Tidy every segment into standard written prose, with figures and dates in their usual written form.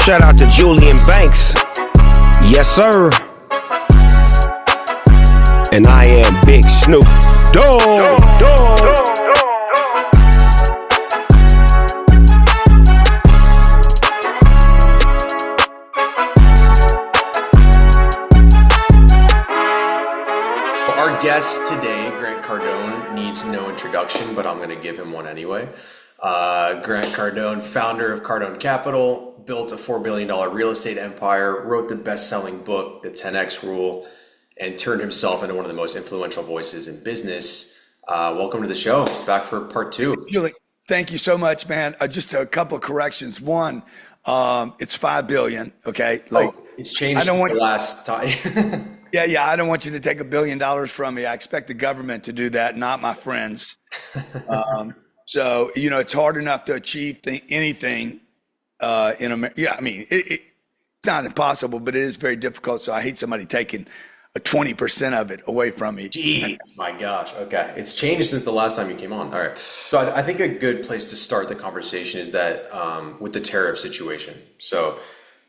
Shout out to Julian Banks. Yes, sir. And I am Big Snoop Dogg. Our guest today, Grant Cardone, needs no introduction, but I'm going to give him one anyway. Grant Cardone, founder of Cardone Capital, built a $4 billion real estate empire, wrote the best-selling book, The 10X Rule, and turned himself into one of the most influential voices in business. Welcome to the show. Back for part two. Julie, thank you so much, man. Just a couple of corrections. One, it's $5 billion. Okay, It's changed the last time. Yeah. I don't want you to take $1 billion from me. I expect the government to do that, not my friends. So it's hard enough to achieve anything in America. Yeah, I mean, it's not impossible, but it is very difficult. So I hate somebody taking 20% of it away from me. Jeez, my gosh. Okay. It's changed since the last time you came on. All right. So I think a good place to start the conversation is that with the tariff situation. So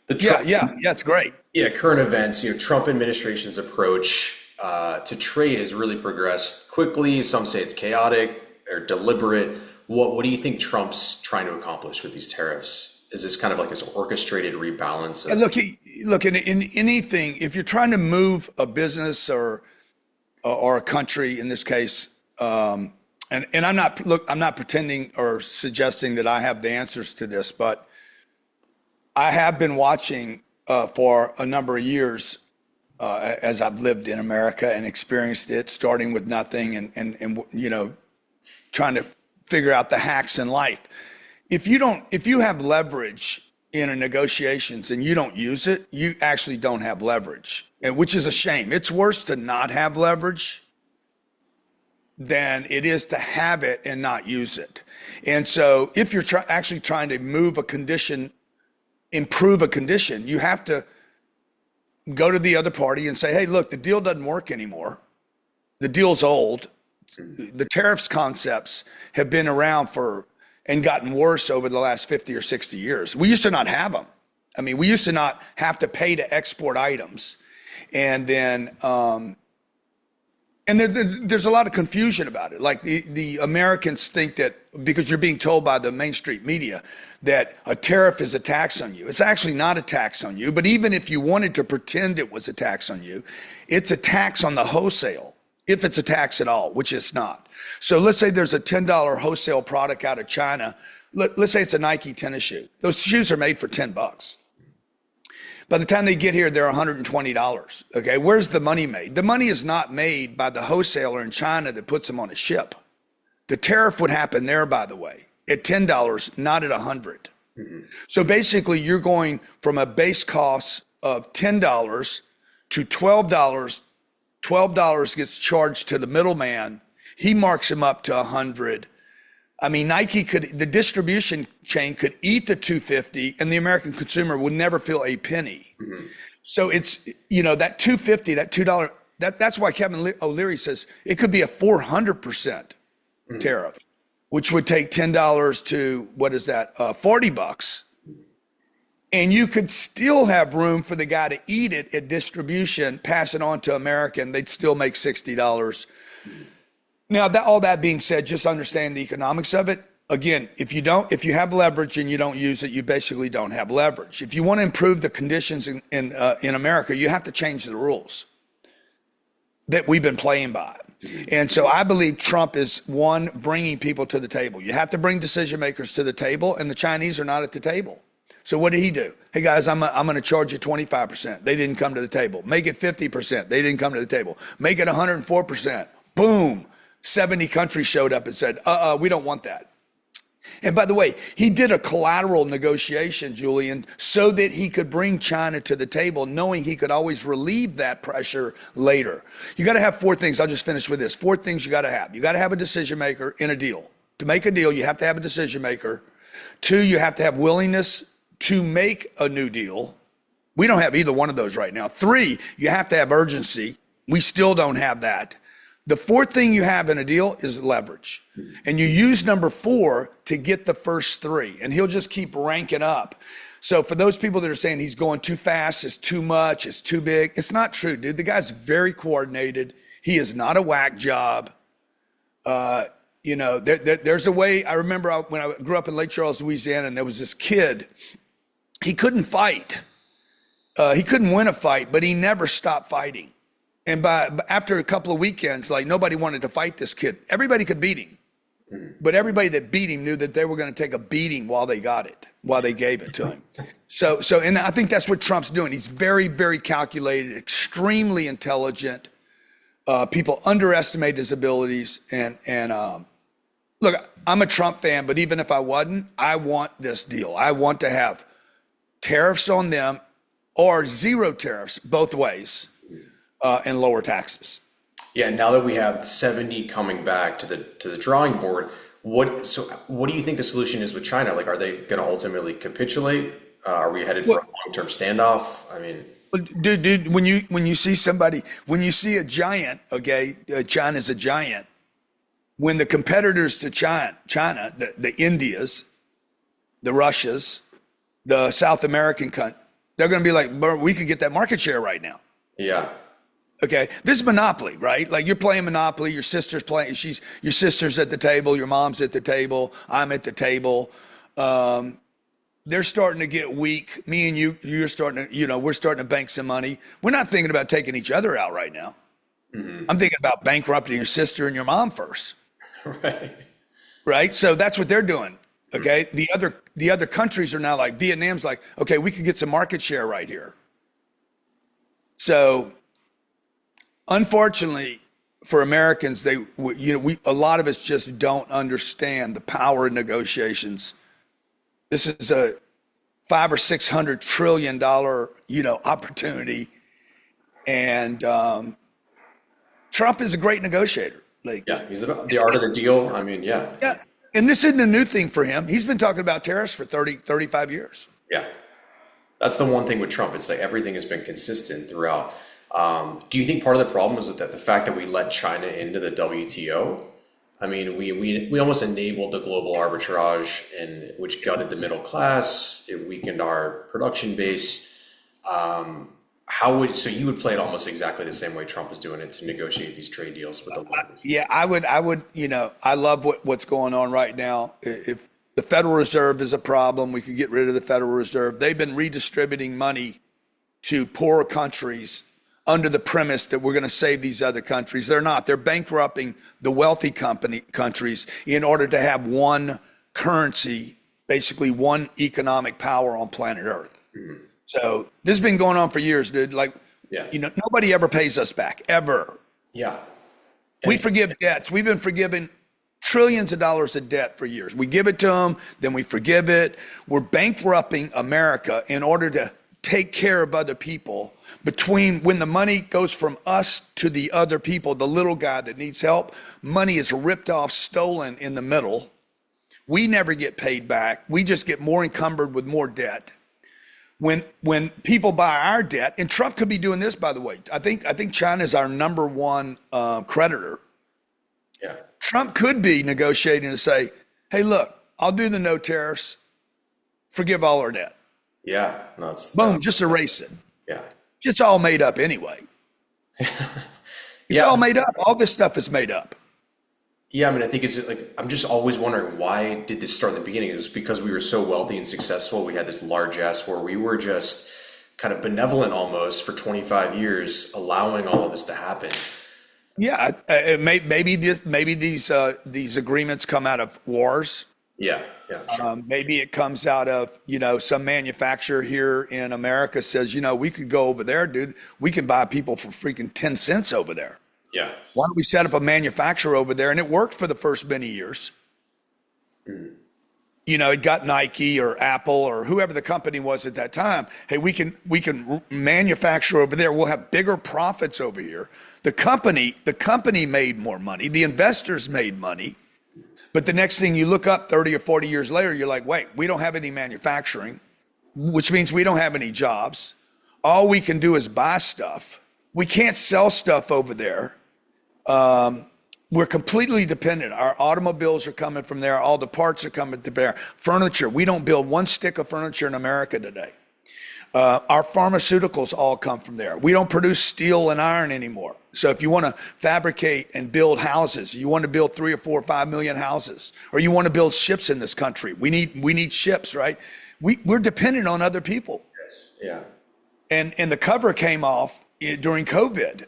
the Trump, it's great. Yeah, current events, Trump administration's approach to trade has really progressed quickly. Some say it's chaotic or deliberate. What do you think Trump's trying to accomplish with these tariffs? Is this kind of like this orchestrated rebalance? Look, in anything, if you're trying to move a business or a country, in this case, and I'm not pretending or suggesting that I have the answers to this, but I have been watching for a number of years as I've lived in America and experienced it, starting with nothing and trying to figure out the hacks in life. If you have leverage in a negotiations and you don't use it, you actually don't have leverage, which is a shame. It's worse to not have leverage than it is to have it and not use it. And so if you're actually trying to improve a condition, you have to go to the other party and say, hey, look, the deal doesn't work anymore. The deal's old. The tariffs concepts have been around and gotten worse over the last 50 or 60 years. We used to not have them. I mean, we used to not have to pay to export items. And then, there's a lot of confusion about it. Like the Americans think that because you're being told by the mainstream media that a tariff is a tax on you. It's actually not a tax on you. But even if you wanted to pretend it was a tax on you, it's a tax on the wholesale, if it's a tax at all, which it's not. So let's say there's a $10 wholesale product out of China. Let's say it's a Nike tennis shoe. Those shoes are made for $10. By the time they get here, they're $120. Okay, where's the money made? The money is not made by the wholesaler in China that puts them on a ship. The tariff would happen there, by the way, at $10, not at $100. Mm-hmm. So basically, you're going from a base cost of $10 to $12. $12 gets charged to the middleman. He marks him up to $100. I mean, the distribution chain could eat the $250 and the American consumer would never feel a penny. Mm-hmm. So it's, that $250, that $2, that's why Kevin O'Leary says it could be a 400% tariff, which would take $10 to, what is that, $40. And you could still have room for the guy to eat it at distribution, pass it on to America, and they'd still make $60. Now, all that being said, just understand the economics of it. Again, if you have leverage and you don't use it, you basically don't have leverage. If you want to improve the conditions in America, you have to change the rules that we've been playing by. And so I believe Trump is, one, bringing people to the table. You have to bring decision makers to the table, and the Chinese are not at the table. So what did he do? Hey guys, I'm going to charge you 25%. They didn't come to the table. Make it 50%. They didn't come to the table. Make it 104%. Boom. 70 countries showed up and said, we don't want that. And by the way, he did a collateral negotiation, Julian, so that he could bring China to the table, knowing he could always relieve that pressure later. You got to have four things. I'll just finish with this. Four things you got to have. You got to have a decision maker in a deal. To make a deal, you have to have a decision maker. Two, you have to have willingness to make a new deal. We don't have either one of those right now. Three, you have to have urgency. We still don't have that. The fourth thing you have in a deal is leverage. And you use number four to get the first three. And he'll just keep ranking up. So for those people that are saying he's going too fast, it's too much, it's too big, it's not true, dude. The guy's very coordinated. He is not a whack job. There's a way. I remember when I grew up in Lake Charles, Louisiana, and there was this kid. He couldn't fight. He couldn't win a fight, but he never stopped fighting. And after a couple of weekends, like nobody wanted to fight this kid. Everybody could beat him, but everybody that beat him knew that they were going to take a beating while they gave it to him. And I think that's what Trump's doing. He's very, very calculated, extremely intelligent. People underestimate his abilities. And look, I'm a Trump fan, but even if I wasn't, I want this deal. I want to have tariffs on them or zero tariffs both ways, and lower taxes. Yeah, now that we have 70 coming back to the drawing board, what do you think the solution is with China? Like, are they going to ultimately capitulate? Are we headed for a long-term standoff? I mean, dude, when you see a giant, okay, China's a giant. When the competitors to China, the Indias, the Russias, the South American countries, they're going to be like, we could get that market share right now. Yeah. Okay, this is Monopoly, right? Like you're playing Monopoly, your sister's playing, your sister's at the table, your mom's at the table, I'm at the table. They're starting to get weak. Me and you're starting to, we're starting to bank some money. We're not thinking about taking each other out right now. Mm-hmm. I'm thinking about bankrupting your sister and your mom first. Right. Right? So that's what they're doing. Okay. The other countries are now like, Vietnam's like, okay, we could get some market share right here. So unfortunately for Americans, a lot of us just don't understand the power of negotiations. This is a $500 or $600 trillion, opportunity. And Trump is a great negotiator. Like, yeah, he's the art of the deal. I mean, yeah. Yeah. And this isn't a new thing for him. He's been talking about tariffs for 35 years. Yeah. That's the one thing with Trump. It's like everything has been consistent throughout. Do you think part of the problem is that the fact that we let China into the WTO? I mean, we almost enabled the global arbitrage, which gutted the middle class. It weakened our production base. So you would play it almost exactly the same way Trump is doing it to negotiate these trade deals with the locals? Yeah, I would. I love what's going on right now. If the Federal Reserve is a problem, we could get rid of the Federal Reserve. They've been redistributing money to poorer countries under the premise that we're going to save these other countries. They're not. They're bankrupting the wealthy countries in order to have one currency, basically one economic power on planet Earth. Mm-hmm. So this has been going on for years, dude. Like, yeah. Nobody ever pays us back, ever. Yeah. We forgive debts. We've been forgiving trillions of dollars of debt for years. We give it to them, then we forgive it. We're bankrupting America in order to take care of other people. Between when the money goes from us to the other people, the little guy that needs help, money is ripped off, stolen in the middle. We never get paid back. We just get more encumbered with more debt. When people buy our debt, and Trump could be doing this, by the way. I think China is our number one creditor. Yeah. Trump could be negotiating to say, hey, look, I'll do the no tariffs, forgive all our debt. Yeah. No, boom, just erase it. Yeah. It's all made up anyway. It's all made up. All this stuff is made up. Yeah, I mean, I think it's like, I'm just always wondering, why did this start in the beginning? It was because we were so wealthy and successful. We had this largesse where we were just kind of benevolent almost for 25 years, allowing all of this to happen. Yeah, maybe these agreements come out of wars. Yeah, sure. Maybe it comes out of, some manufacturer here in America says, we could go over there, dude. We can buy people for freaking 10 cents over there. Yeah. Why don't we set up a manufacturer over there? And it worked for the first many years. Mm. It got Nike or Apple or whoever the company was at that time. Hey, we can manufacture over there. We'll have bigger profits over here. The company made more money. The investors made money. But the next thing you look up 30 or 40 years later, you're like, wait, we don't have any manufacturing, which means we don't have any jobs. All we can do is buy stuff. We can't sell stuff over there. we're completely dependent. Our automobiles are coming from there. All the parts are coming from there. Furniture. We don't build one stick of furniture in America today. Our pharmaceuticals all come from there. We don't produce steel and iron anymore. So if you want to fabricate and build houses, you want to build 3 or 4 or 5 million houses, or you want to build ships in this country. We need ships, right? We're dependent on other people. Yes. Yeah. And the cover came off during COVID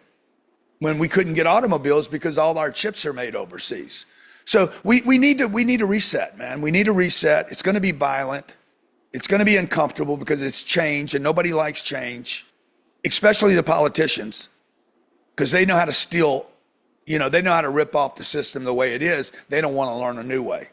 when we couldn't get automobiles because all our chips are made overseas. So we need to reset, man. We need to reset. It's going to be violent. It's going to be uncomfortable because it's change and nobody likes change, especially the politicians, because they know how to steal, they know how to rip off the system the way it is. They don't want to learn a new way.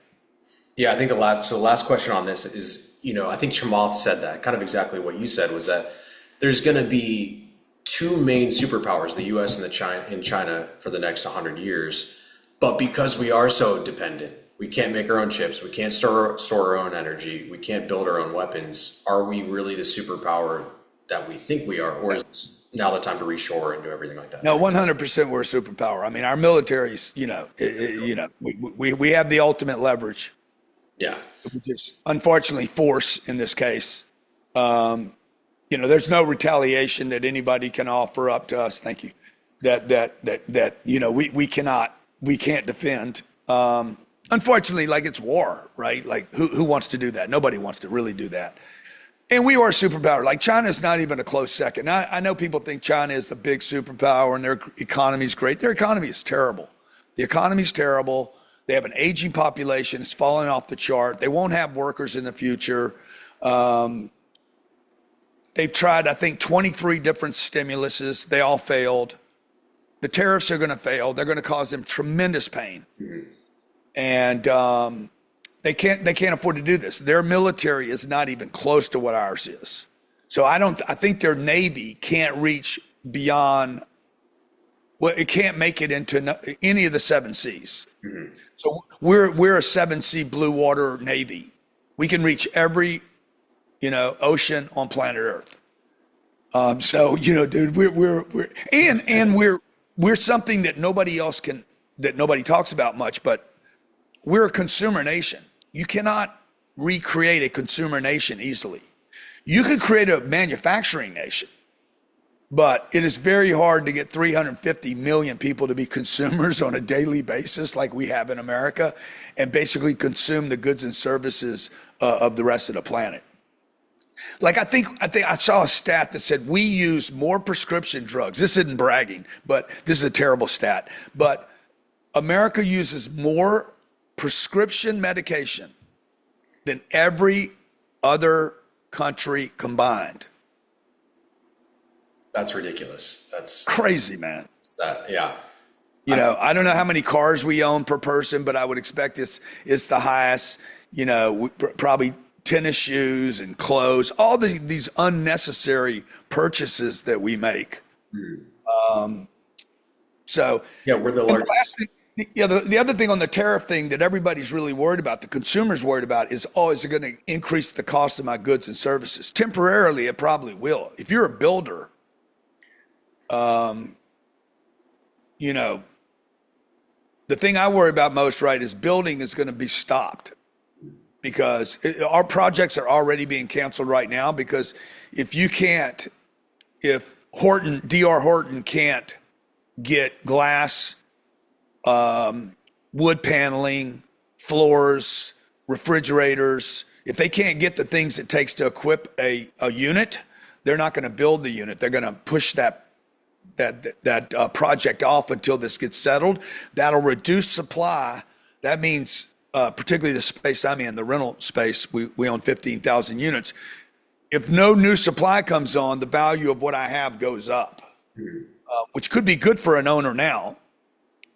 Yeah, I think the last question on this is, I think Chamath said that, kind of exactly what you said, was that there's going to be two main superpowers, the US and China for the next 100 years. But because we are so dependent, we can't make our own chips, we can't store our own energy, we can't build our own weapons. Are we really the superpower that we think we are? Or is now the time to reshore and do everything like that? No, 100% we're a superpower. I mean, our military's, we have the ultimate leverage. Yeah. Which is unfortunately force in this case. There's no retaliation that anybody can offer up to us. Thank you. We can't defend. Unfortunately, like it's war, right? Like who wants to do that? Nobody wants to really do that. And we are a superpower. Like China's not even a close second. I know people think China is the big superpower and their economy is great. Their economy is terrible. The economy is terrible. They have an aging population. It's falling off the chart. They won't have workers in the future. They've tried, I think, 23 different stimuluses. They all failed. The tariffs are going to fail. They're going to cause them tremendous pain. Mm-hmm. And they can't afford to do this. Their military is not even close to what ours is. So I think their Navy can't reach beyond, it can't make it into any of the 7 seas. Mm-hmm. So we're a 7 sea blue water Navy. We can reach every, ocean on planet Earth. Dude, we're something that nobody talks about much, but we're a consumer nation. You cannot recreate a consumer nation easily. You could create a manufacturing nation, but it is very hard to get 350 million people to be consumers on a daily basis like we have in America and basically consume the goods and services of the rest of the planet. Like I think I saw a stat that said we use more prescription drugs. This isn't bragging, but this is a terrible stat. But America uses more prescription medication than every other country combined. That's ridiculous. That's crazy, man. Yeah. I don't know how many cars we own per person, but I would expect it's the highest. Probably tennis shoes and clothes, all these unnecessary purchases that we make. Mm. We're the largest. The other thing on the tariff thing that everybody's really worried about, the consumer's worried about, is is it going to increase the cost of my goods and services? Temporarily, it probably will. If you're a builder, the thing I worry about most, right, is building is going to be stopped because our projects are already being canceled right now because if D.R. Horton can't get glass, wood paneling, floors, refrigerators, if they can't get the things it takes to equip a unit, they're not going to build the unit. They're going to push that project off until this gets settled. That'll reduce supply. That means, particularly the space I'm in, the rental space, we own 15,000 units. If no new supply comes on, the value of what I have goes up, which could be good for an owner now,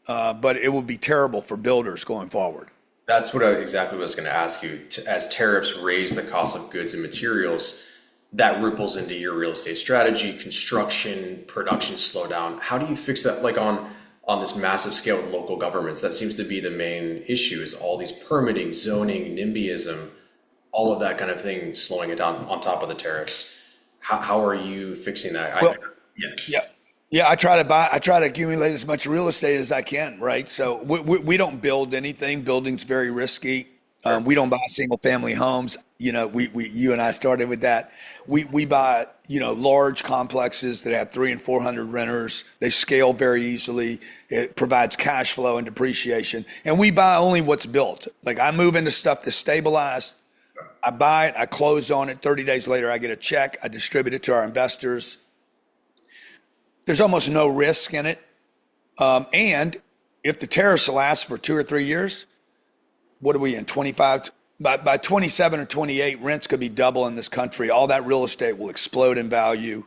but it will be terrible for builders going forward. That's exactly what I was going to ask you. As tariffs raise the cost of goods and materials, that ripples into your real estate strategy, construction, production slowdown. How do you fix that? Like on this massive scale with local governments, that seems to be the main issue, is all these permitting, zoning, NIMBYism, all of that kind of thing, slowing it down on top of the tariffs. How are you fixing that? Yeah, I try to accumulate as much real estate as I can, right? So we don't build anything. Building's very risky. Sure. We don't buy single family homes. You know, you and I started with that. We buy, large complexes that have 300 and 400 renters. They scale very easily. It provides cash flow and depreciation. And we buy only what's built. Like I move into stuff that's stabilized. I buy it, I close on it. 30 days later, I get a check. I distribute it to our investors. There's almost no risk in it. And if the tariffs last for 2 or 3 years, what are we in 25? By 27 or 28, rents could be double in this country. All that real estate will explode in value.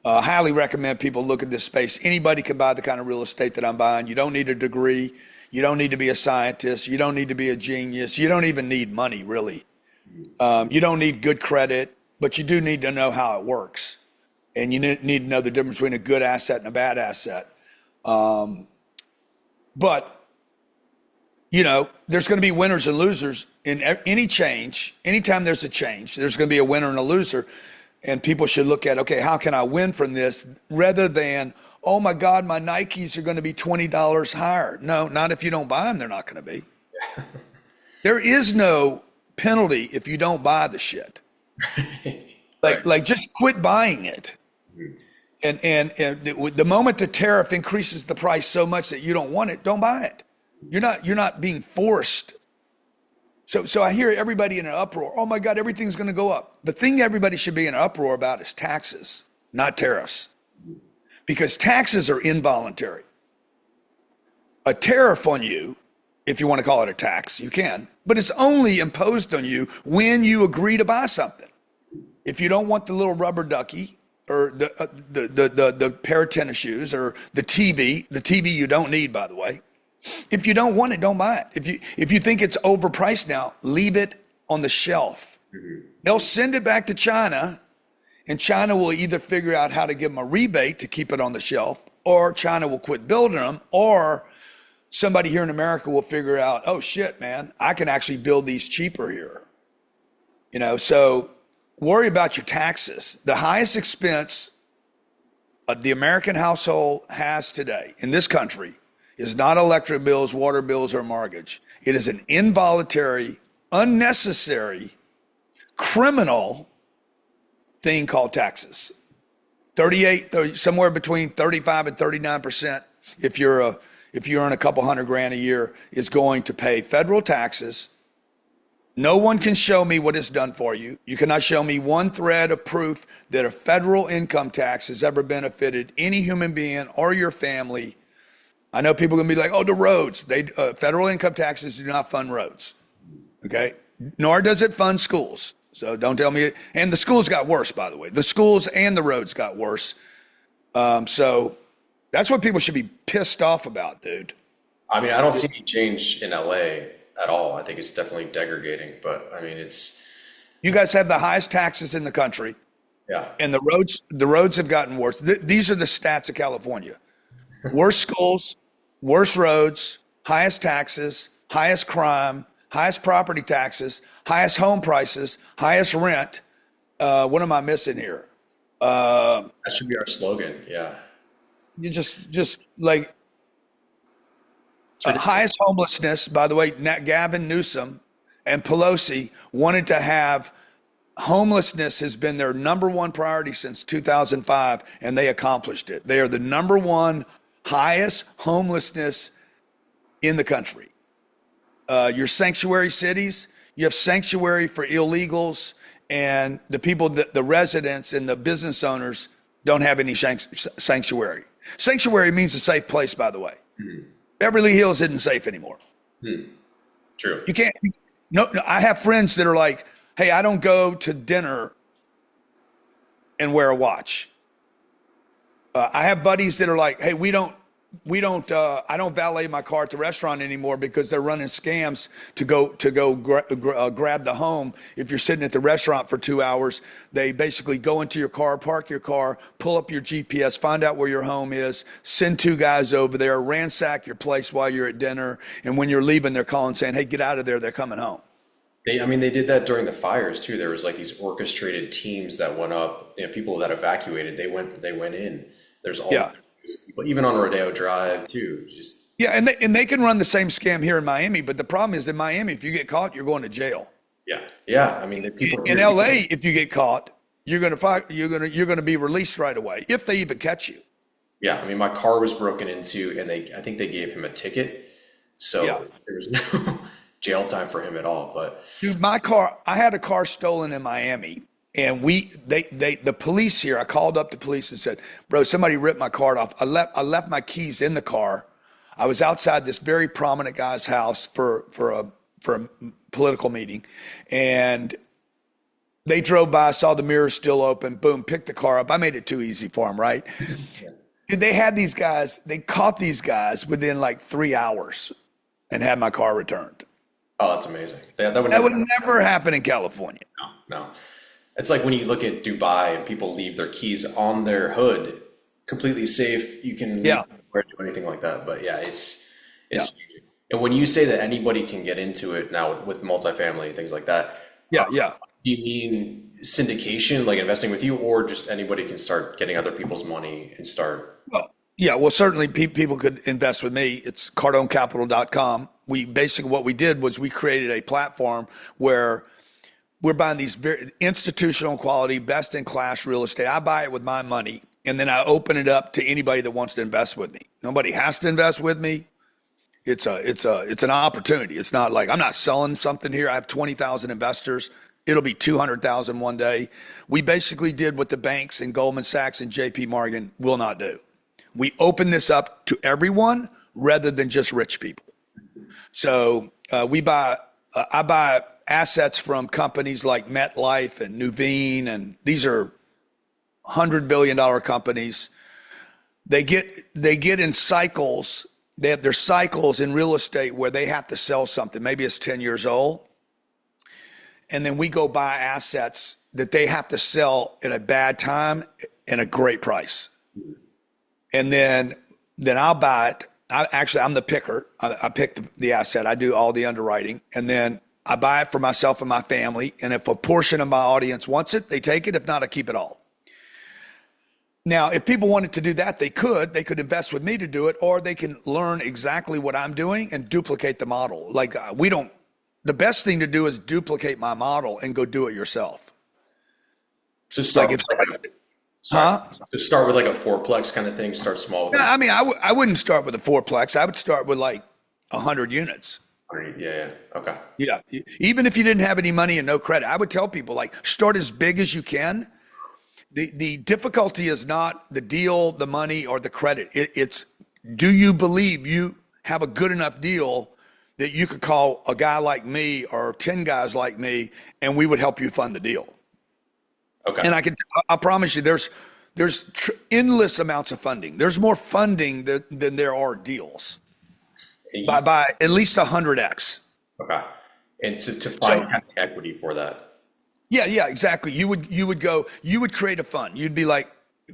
Highly recommend people look at this space. Anybody can buy the kind of real estate that I'm buying. You don't need a degree. You don't need to be a scientist. You don't need to be a genius. You don't even need money, really. You don't need good credit, but you do need to know how it works. And you need to know the difference between a good asset and a bad asset. But there's going to be winners and losers in any change. Anytime there's a change, there's going to be a winner and a loser. And people should look at, okay, how can I win from this rather than, oh my God, my Nikes are going to be $20 higher. No, not if you don't buy them, they're not going to be. There is no penalty if you don't buy the shit. Like just quit buying it. And the moment the tariff increases the price so much that you don't want it, don't buy it. You're not being forced. So I hear everybody in an uproar. Oh my God, everything's going to go up. The thing everybody should be in an uproar about is taxes, not tariffs. Because taxes are involuntary. A tariff on you, if you want to call it a tax, you can, but it's only imposed on you when you agree to buy something. If you don't want the little rubber ducky or the pair of tennis shoes or the TV you don't need, by the way. If you don't want it, don't buy it. If you think it's overpriced now, leave it on the shelf. They'll send it back to China, and China will either figure out how to give them a rebate to keep it on the shelf, or China will quit building them, or somebody here in America will figure out, oh shit, man, I can actually build these cheaper here. So worry about your taxes. The highest expense the American household has today in this country is not electric bills, water bills, or mortgage. It is an involuntary, unnecessary, criminal thing called taxes. Somewhere between 35 and 39%, if you earn a couple $100,000 a year, is going to pay federal taxes. No one can show me what it's done for you. You cannot show me one thread of proof that a federal income tax has ever benefited any human being or your family. I know people are going to be like, oh, the roads. Federal income taxes do not fund roads, okay? Nor does it fund schools. So don't tell me. And the schools got worse, by the way. The schools and the roads got worse. So that's what people should be pissed off about, dude. I mean, I don't see any change in LA at all. I think it's definitely degrading, but I mean, You guys have the highest taxes in the country. yeah. And the roads have gotten worse. These are the stats of California. Worse schools, worse roads, highest taxes, highest crime, highest property taxes, highest home prices, highest rent. What am I missing here? That should be our slogan. Yeah. You just like highest homelessness. By the way, Gavin Newsom and Pelosi wanted to have homelessness has been their number one priority since 2005, and they accomplished it. They are the number one highest homelessness in the country. Your sanctuary cities, you have sanctuary for illegals, and the people, the residents and the business owners don't have any sanctuary. Sanctuary means a safe place, by the way. Beverly Hills isn't safe anymore. True. You can't. No, I have friends that are like, hey, I don't go to dinner and wear a watch. I have buddies that are like, hey, I don't valet my car at the restaurant anymore because they're running scams to go grab the home. If you're sitting at the restaurant for 2 hours, they basically go into your car, park your car, pull up your GPS, find out where your home is, send 2 guys over there, ransack your place while you're at dinner. And when you're leaving, they're calling saying, hey, get out of there. They're coming home. They did that during the fires too. There was like these orchestrated teams that went up, people that evacuated, they went in. There's all Yeah. But even on Rodeo Drive too, just Yeah, and they can run the same scam here in Miami, but the problem is in Miami, if you get caught, you're going to jail. yeah, yeah. I mean, the people In here, LA, if you get caught, you're gonna be released right away if they even catch you. yeah. I mean, my car was broken into, and I think they gave him a ticket, so Yeah. there was no jail time for him at all. But Dude, I had a car stolen in Miami, and the police here. I called up the police and said, "Bro, somebody ripped my card off. I left my keys in the car. I was outside this very prominent guy's house for a political meeting, and they drove by, saw the mirrors still open, boom, picked the car up. I made it too easy for them, right? Dude, they had these guys. They caught these guys within like 3 hours, and had my car returned. oh, that's amazing. That would That never would happen. never happen in California. No, no. It's like when you look at Dubai and people leave their keys on their hood, completely safe. You can Yeah. or do anything like that. But yeah, Yeah. it's changing. And when you say that anybody can get into it now with multifamily and things like that, Yeah, yeah. do you mean syndication, like investing with you, or just anybody can start getting other people's money and start? Well, yeah, well, certainly people could invest with me. It's cardonecapital.com. What we did was we created a platform where we're buying these very institutional quality, best in class real estate. I buy it with my money, and then I open it up to anybody that wants to invest with me. Nobody has to invest with me. It's an opportunity. It's not like I'm not selling something here. I have 20,000 investors. It'll be 200,000 one day. We basically did what the banks and Goldman Sachs and JP Morgan will not do. We open this up to everyone rather than just rich people. So I buy assets from companies like MetLife and Nuveen, and these are $100 billion companies. They get in cycles. They have their cycles in real estate where they have to sell something. Maybe it's 10 years old. And then we go buy assets that they have to sell at a bad time and a great price. And then I'll buy it. I'm the picker. I pick the asset. I do all the underwriting. And then I buy it for myself and my family. And if a portion of my audience wants it, they take it. If not, I keep it all. Now, if people wanted to do that, they could invest with me to do it, or they can learn exactly what I'm doing and duplicate the model. Like the best thing to do is duplicate my model and go do it yourself. So start Like with to start with like a fourplex kind of thing. Start small. I mean, I wouldn't start with a fourplex. I would start with like 100 units. Yeah. Okay. Yeah. Even if you didn't have any money and no credit, I would tell people like start as big as you can. The difficulty is not the deal, the money, or the credit. It's do you believe you have a good enough deal that you could call a guy like me or 10 guys like me, and we would help you fund the deal. Okay. And I promise you, there's endless amounts of funding. There's more funding than there are deals by at least 100x. Okay. And to find kind of equity for that. Yeah, exactly. You would create a fund. You'd be like,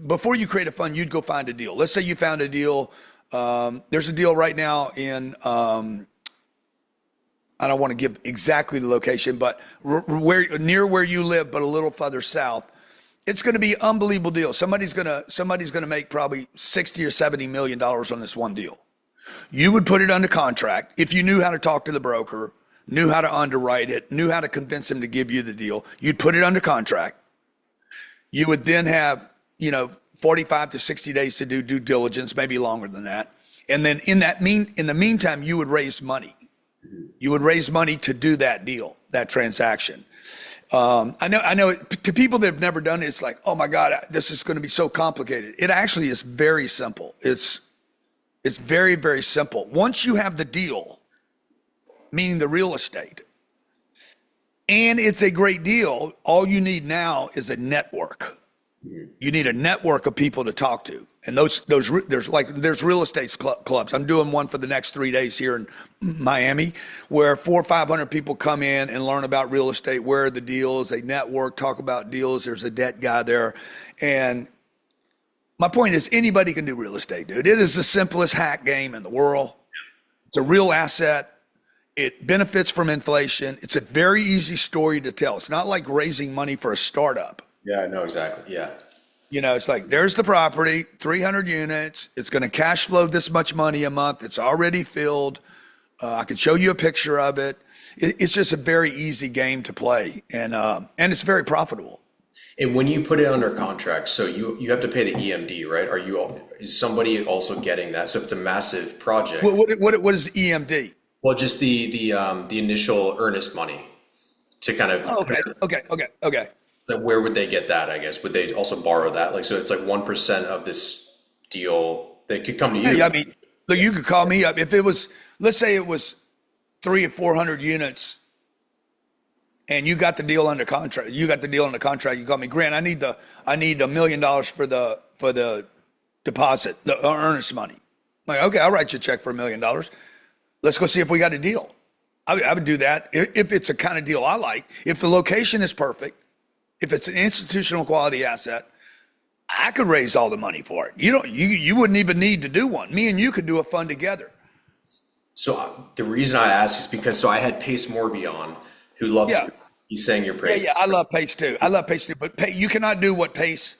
before you create a fund, you'd go find a deal. Let's say you found a deal. There's a deal right now in, I don't want to give exactly the location, but near where you live, but a little further south. It's going to be an unbelievable deal. Somebody's going to make probably 60 or 70 million dollars on this one deal. You would put it under contract if you knew how to talk to the broker, knew how to underwrite it, knew how to convince them to give you the deal. You'd put it under contract. You would then have, 45 to 60 days to do due diligence, maybe longer than that. And then in the meantime, you would raise money. You would raise money to do that deal, that transaction. I know to people that have never done it, it's like, oh my God, this is going to be so complicated. It actually is very simple. It's very, very simple. Once you have the deal, meaning the real estate, and it's a great deal, all you need now is a network. You need a network of people to talk to. And there's real estate clubs. I'm doing one for the next 3 days here in Miami, where 400 or 500 people come in and learn about real estate. Where are the deals? They network, talk about deals. There's a debt guy there. And my point is anybody can do real estate, dude. It is the simplest hack game in the world. It's a real asset. It benefits from inflation. It's a very easy story to tell. It's not like raising money for a startup. Yeah, I know exactly. Yeah. It's like, there's the property, 300 units. It's going to cash flow this much money a month. It's already filled. I can show you a picture of it. It's just a very easy game to play, and it's very profitable. And when you put it under contract, so you have to pay the EMD, right? Is somebody also getting that? So if it's a massive project, What is EMD? well, just the initial earnest money to kind of. Okay. So where would they get that? I guess would they also borrow that? Like, so it's like 1% of this deal that could come to you. Yeah, I mean, look, you could call me up if it was. Let's say it was 300 or 400 units, and you got the deal under contract. You call me, Grant. I need $1 million for the deposit, the earnest money. I'm like, okay, I'll write you a check for $1 million. Let's go see if we got a deal. I would do that if it's a kind of deal I like. If the location is perfect, if it's an institutional quality asset, I could raise all the money for it. You wouldn't even need to do one. Me and you could do a fund together. So the reason I ask is because I had Pace Morby on, who loves you. He sang your praises. Yeah, I love Pace too. But you cannot do what Pace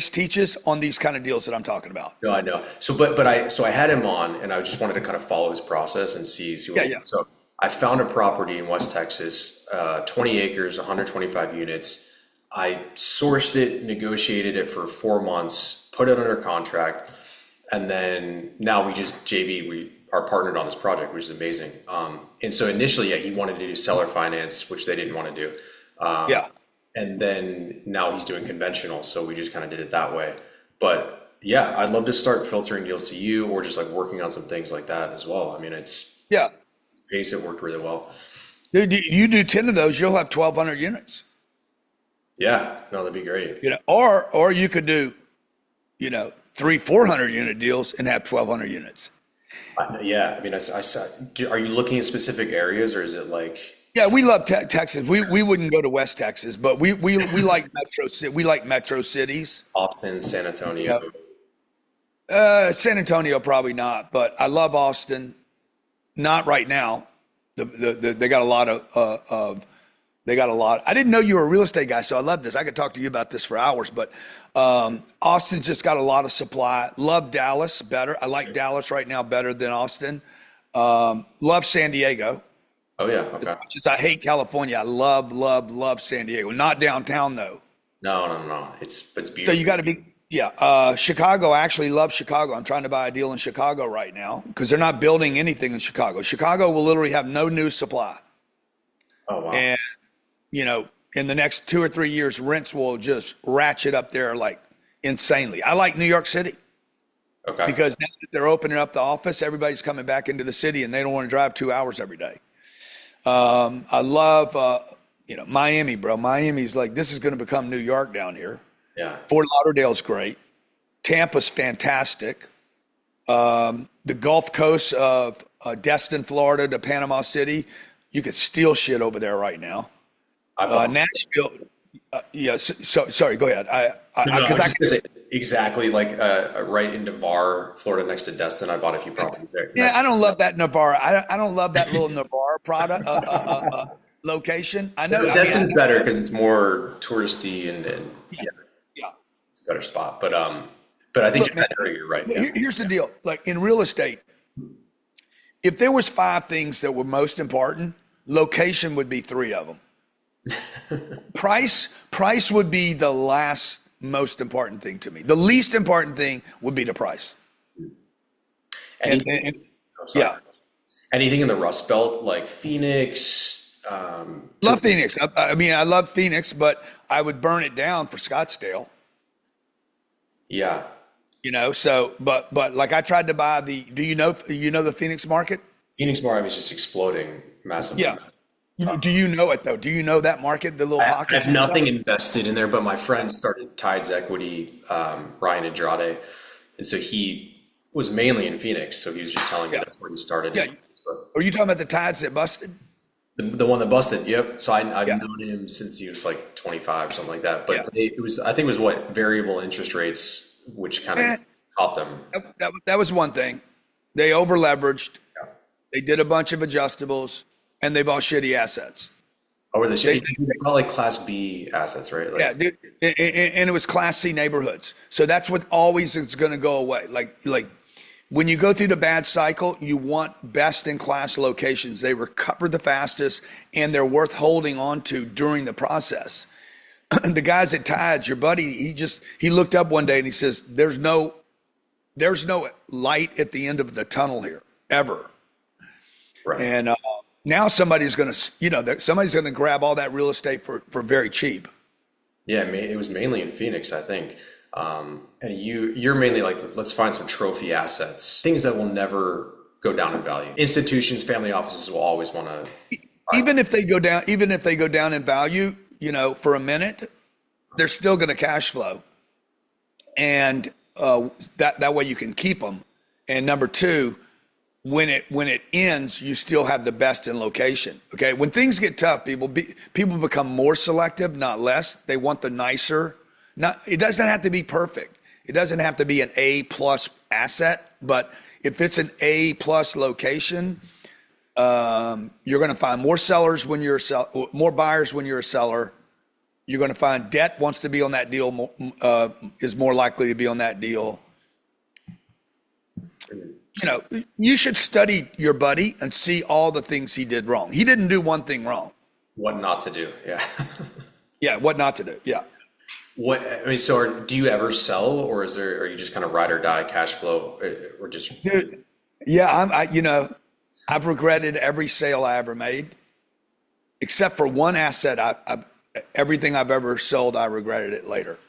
teaches on these kind of deals that I'm talking about. No, I know. So I had him on, and I just wanted to kind of follow his process and see what. Yeah. So I found a property in West Texas, 20 acres, 125 units. I sourced it, negotiated it for 4 months, put it under contract, and then now we just we are partnered on this project, which is amazing. And so initially, he wanted to do seller finance, which they didn't want to do. And then now he's doing conventional, so we just kind of did it that way. But yeah, I'd love to start filtering deals to you, or just like working on some things like that as well. I mean, it's Pace, it worked really well. Dude, you do 10 of those, you'll have 1,200 units. Yeah, no, that'd be great. Or you could do, 300-400 unit deals and have 1,200 units. Yeah, I mean, are you looking at specific areas, or is it like? Yeah, we love Texas. We wouldn't go to West Texas, but we like metro cities. Austin, San Antonio. San Antonio probably not, but I love Austin. Not right now. They got a lot of. I didn't know you were a real estate guy, so I love this. I could talk to you about this for hours, but Austin's just got a lot of supply. Love Dallas better. I like Dallas right now better than Austin. Love San Diego. Oh yeah, okay. As much as I hate California, I love San Diego. Not downtown though. No. It's beautiful. So you got to be. Chicago. I actually love Chicago. I'm trying to buy a deal in Chicago right now because they're not building anything in Chicago. Chicago will literally have no new supply. Oh wow. And in the next 2 or 3 years, rents will just ratchet up there like insanely. I like New York City. Okay. Because now that they're opening up the office, everybody's coming back into the city and they don't want to drive 2 hours every day. I love, Miami, bro. Miami's like, this is going to become New York down here. Yeah. Fort Lauderdale's great. Tampa's fantastic. The Gulf Coast of Destin, Florida to Panama City, you could steal shit over there right now. Nashville. Sorry, go ahead. Exactly, like right in Navarre, Florida, next to Destin. I bought a few properties there. Yeah, I don't love that Navarre. I don't love that little Navarre product location. I know Destin's better because it's more touristy and it's a better spot. But I think you're right. Here's the deal: like in real estate, if there was 5 things that were most important, location would be 3 of them. Price would be the last most important thing to me. The least important thing would be the price. Anything in the Rust Belt, like Phoenix? Love Phoenix. I mean, I love Phoenix, but I would burn it down for Scottsdale. Yeah. But like I tried to buy do you know the Phoenix market? Phoenix market is just exploding massively. Yeah. Do you know it though? Do you know that market, the little pockets? I have nothing invested in there, but my friend started Tides Equity, Ryan Andrade. And so he was mainly in Phoenix. So he was just telling me that's where he started. Yeah. Are you talking about the Tides that busted? The one that busted, yep. So I've known him since he was like 25 or something like that. But I think it was variable interest rates, which kind of caught them. That was one thing. They over leveraged. Yeah. They did a bunch of adjustables and they bought shitty assets. Or the They, probably Class B assets, right? yeah, Like, dude, and it was Class C neighborhoods. So that's what always is going to go away. Like when you go through the bad cycle, you want best in class locations. They recover the fastest, and they're worth holding on to during the process. The guys at Tides, your buddy, he looked up one day and he says, there's no light at the end of the tunnel here ever. right. And now somebody's going to, somebody's going to grab all that real estate for very cheap. Yeah, it was mainly in Phoenix, I think. And you're mainly like, let's find some trophy assets, things that will never go down in value. Institutions, family offices will always want to. Even if they go down in value, for a minute, they're still going to cash flow, and that way you can keep them. And number two, when it ends, you still have the best in location. Okay, when things get tough, people become more selective, not less. They want the nicer. It doesn't have to be perfect. It doesn't have to be an A plus asset, but if it's an A plus location, you're going to find more sellers when you're more buyers when you're a seller. You're going to find debt wants to be on that deal, is more likely to be on that deal. You should study your buddy and see all the things he did wrong. He didn't do one thing wrong. What not to do, yeah. Yeah, what not to do, yeah. So do you ever sell, or are you just kind of ride or die cash flow, or just? Dude, yeah, I've regretted every sale I ever made, except for one asset. Everything I've ever sold, I regretted it later.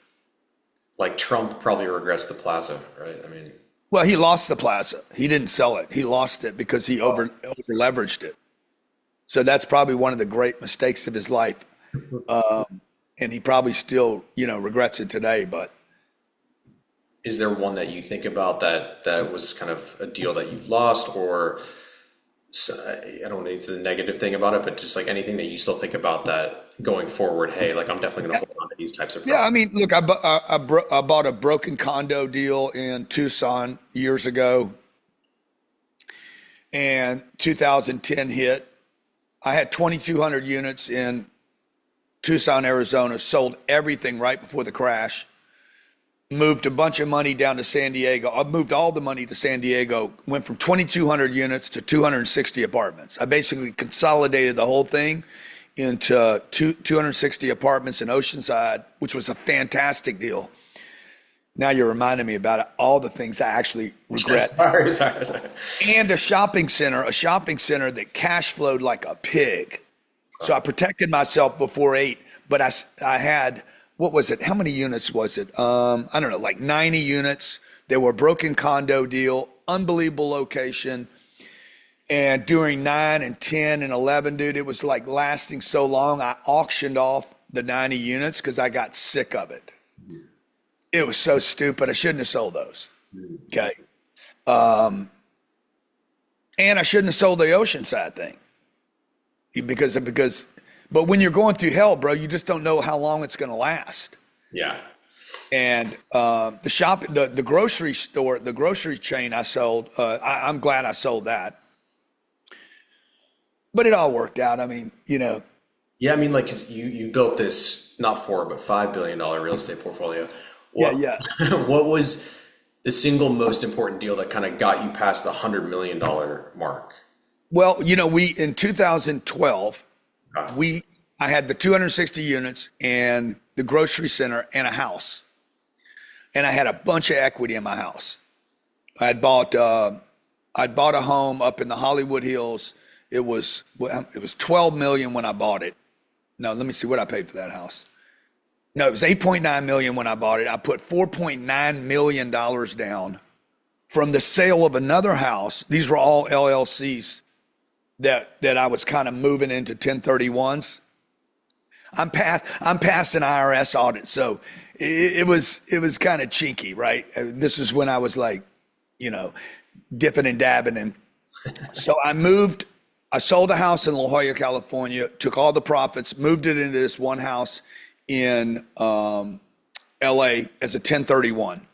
Like Trump probably regrets the plaza, right? I mean, well, he lost the plaza. He didn't sell it. He lost it because he over leveraged it. So that's probably one of the great mistakes of his life. And he probably still, regrets it today. But is there one that you think about that was kind of a deal that you lost, or I don't know, it's the negative thing about it, but just like anything that you still think about that going forward, hey, like I'm definitely going to hold on to these types of properties. Yeah, I mean, look, I bought a broken condo deal in Tucson years ago, and 2010 hit. I had 2,200 units in Tucson, Arizona, sold everything right before the crash, moved a bunch of money down to San Diego. I moved all the money to San Diego, went from 2,200 units to 260 apartments. I basically consolidated the whole thing into 260 apartments in Oceanside, which was a fantastic deal. Now you're reminding me about it, all the things I actually regret. Sorry. And a shopping center that cash flowed like a pig. So I protected myself before 8, but I had, what was it? How many units was it? I don't know, like 90 units. They were a broken condo deal, unbelievable location. And during 9 and 10 and 11, dude, it was like lasting so long. I auctioned off the 90 units because I got sick of it. It was so stupid. I shouldn't have sold those. Okay. And I shouldn't have sold the Oceanside thing. But when you're going through hell, bro, you just don't know how long it's going to last. Yeah. And the grocery store, the grocery chain I sold, I'm glad I sold that. But it all worked out. I mean, Yeah, I mean, like, 'cause you built this not but $5 billion real estate portfolio. Yeah. What was the single most important deal that kind of got you past the $100 million mark? Well, in 2012, I had the 260 units and the grocery center and a house, and I had a bunch of equity in my house. I'd bought a home up in the Hollywood Hills. It was 12 million when I bought it. No, let me see what I paid for that house. No, it was 8.9 million when I bought it. I put $4.9 million down from the sale of another house. These were all LLCs that I was kind of moving into 1031s. I'm past an IRS audit, so it was kind of cheeky, right? This is when I was like, dipping and dabbing, and so I sold a house in La Jolla, California, took all the profits, moved it into this one house in LA as a 1031.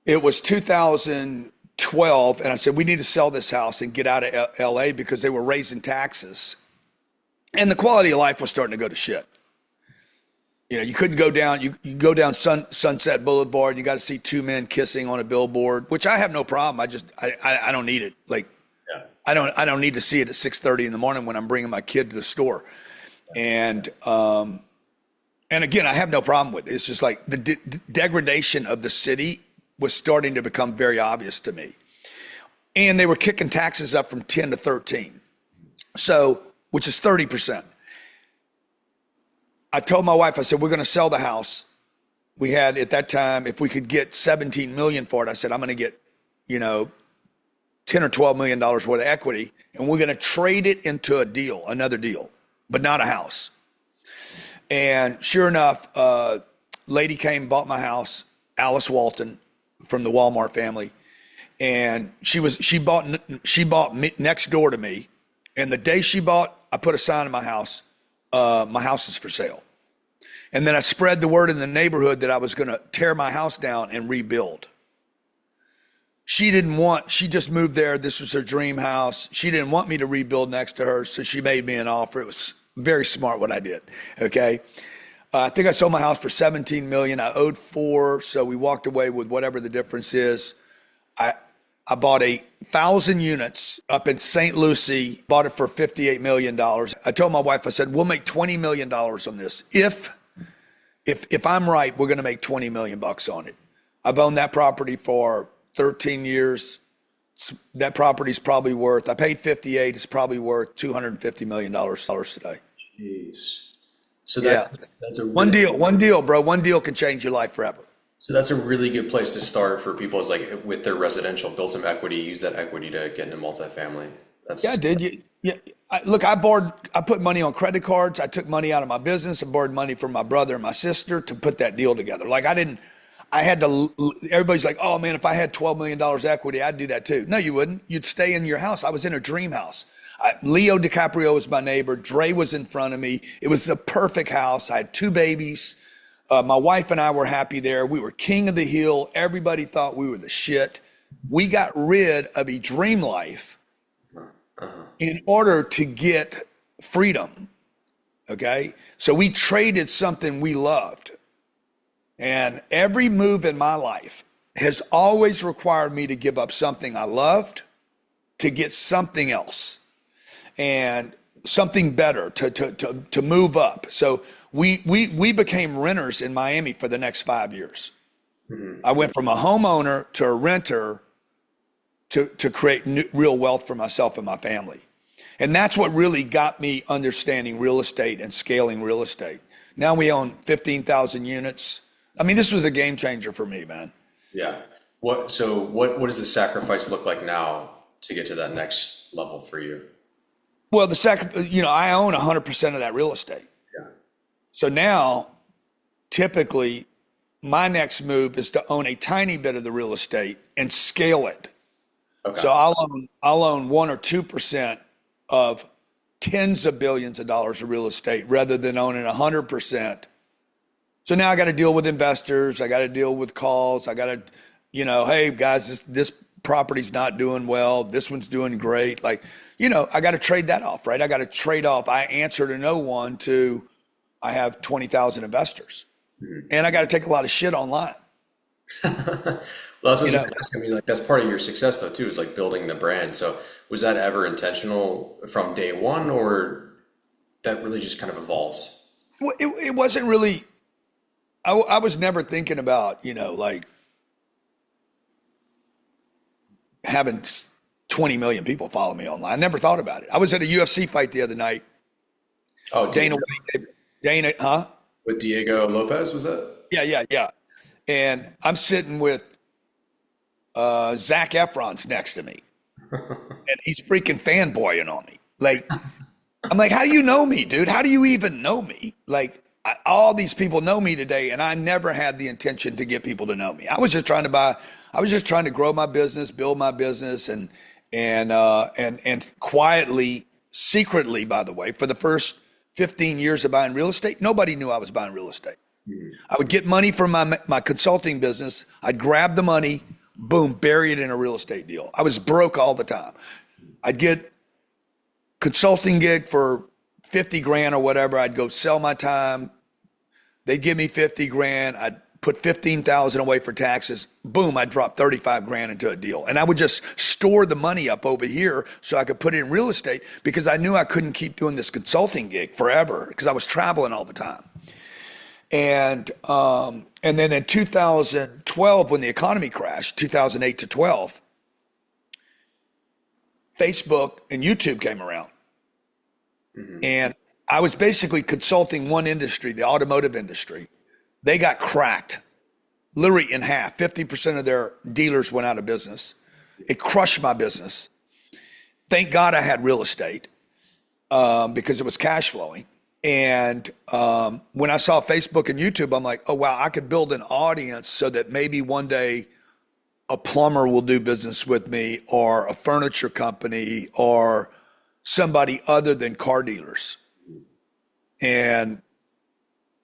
It was 2012, and I said, we need to sell this house and get out of LA because they were raising taxes. And the quality of life was starting to go to shit. You know, you couldn't go down, you go down Sunset Boulevard, you got to see two men kissing on a billboard, which I have no problem. I don't need it. Like, Yeah. I don't need to see it at 6:30 in the morning when I'm bringing my kid to the store. And again, I have no problem with it. It's just like the degradation of the city was starting to become very obvious to me. And they were kicking taxes up from 10 to 13. So, which is 30%. I told my wife, I said, we're going to sell the house. We had at that time, if we could get 17 million for it, I said, I'm going to get, 10 or $12 million worth of equity, and we're going to trade it into another deal, but not a house. And sure enough, lady came, bought my house, Alice Walton from the Walmart family. And she bought next door to me. And the day she bought, I put a sign in my house is for sale. And then I spread the word in the neighborhood that I was going to tear my house down and rebuild. She just moved there. This was her dream house. She didn't want me to rebuild next to her. So she made me an offer. It was very smart what I did. Okay. I think I sold my house for 17 million. I owed 4. So we walked away with whatever the difference is. I bought 1,000 units up in St. Lucie, bought it for $58 million. I told my wife, I said, we'll make $20 million on this. If I'm right, we're going to make $20 million on it. I've owned that property for 13 years. That property's probably worth, I paid 58, it's probably worth $250 million today. Jeez. So that's a really, one deal, bro. One deal can change your life forever. So that's a really good place to start for people, is like with their residential, build some equity, use that equity to get into multifamily. Dude. Look, I put money on credit cards. I took money out of my business. I borrowed money from my brother and my sister to put that deal together. Like everybody's like, oh man, if I had $12 million equity, I'd do that too. No, you wouldn't. You'd stay in your house. I was in a dream house. Leo DiCaprio was my neighbor. Dre was in front of me. It was the perfect house. I had 2 babies. My wife and I were happy there. We were king of the hill. Everybody thought we were the shit. We got rid of a dream life in order to get freedom. Okay. So we traded something we loved. And every move in my life has always required me to give up something I loved to get something else and something better to move up. So we became renters in Miami for the next 5 years. Mm-hmm. I went from a homeowner to a renter to create real wealth for myself and my family. And that's what really got me understanding real estate and scaling real estate. Now we own 15,000 units. I mean, this was a game changer for me, man. Yeah. What does the sacrifice look like now to get to that next level for you? Well, I own 100% of that real estate. Yeah. So now, typically, my next move is to own a tiny bit of the real estate and scale it. Okay. So I'll own 1 or 2% of tens of billions of dollars of real estate rather than owning 100%. So now I got to deal with investors. I got to deal with calls. I got to, hey guys, this property's not doing well. This one's doing great. Like, I got to trade that off, right? I got to trade off. I answer to no one to, I have 20,000 investors, and I got to take a lot of shit online. Well, that's what I mean, like that's part of your success though too, is like building the brand. So was that ever intentional from day one, or that really just kind of evolved? Well, it wasn't really. I was never thinking about, like having 20 million people follow me online. I never thought about it. I was at a UFC fight the other night. Oh, Dana, huh? With Diego Lopez, was that? Yeah. And I'm sitting with Zac Efron's next to me, and he's freaking fanboying on me. Like, I'm like, how do you know me, dude? How do you even know me? Like, all these people know me today, and I never had the intention to get people to know me. I was just trying to grow my business, build my business, and quietly, secretly, by the way, for the first 15 years of buying real estate, nobody knew I was buying real estate. Mm-hmm. I would get money from my consulting business. I'd grab the money, boom, bury it in a real estate deal. I was broke all the time. I'd get consulting gig for 50 grand or whatever. I'd go sell my time. They'd give me 50 grand. I'd put 15,000 away for taxes. Boom, I'd drop 35 grand into a deal. And I would just store the money up over here so I could put it in real estate because I knew I couldn't keep doing this consulting gig forever because I was traveling all the time. And then in 2012, when the economy crashed, 2008 to 12, Facebook and YouTube came around. And I was basically consulting one industry, the automotive industry. They got cracked, literally in half. 50% of their dealers went out of business. It crushed my business. Thank God I had real estate because it was cash flowing. And when I saw Facebook and YouTube, I'm like, oh, wow, I could build an audience so that maybe one day a plumber will do business with me or a furniture company or somebody other than car dealers. And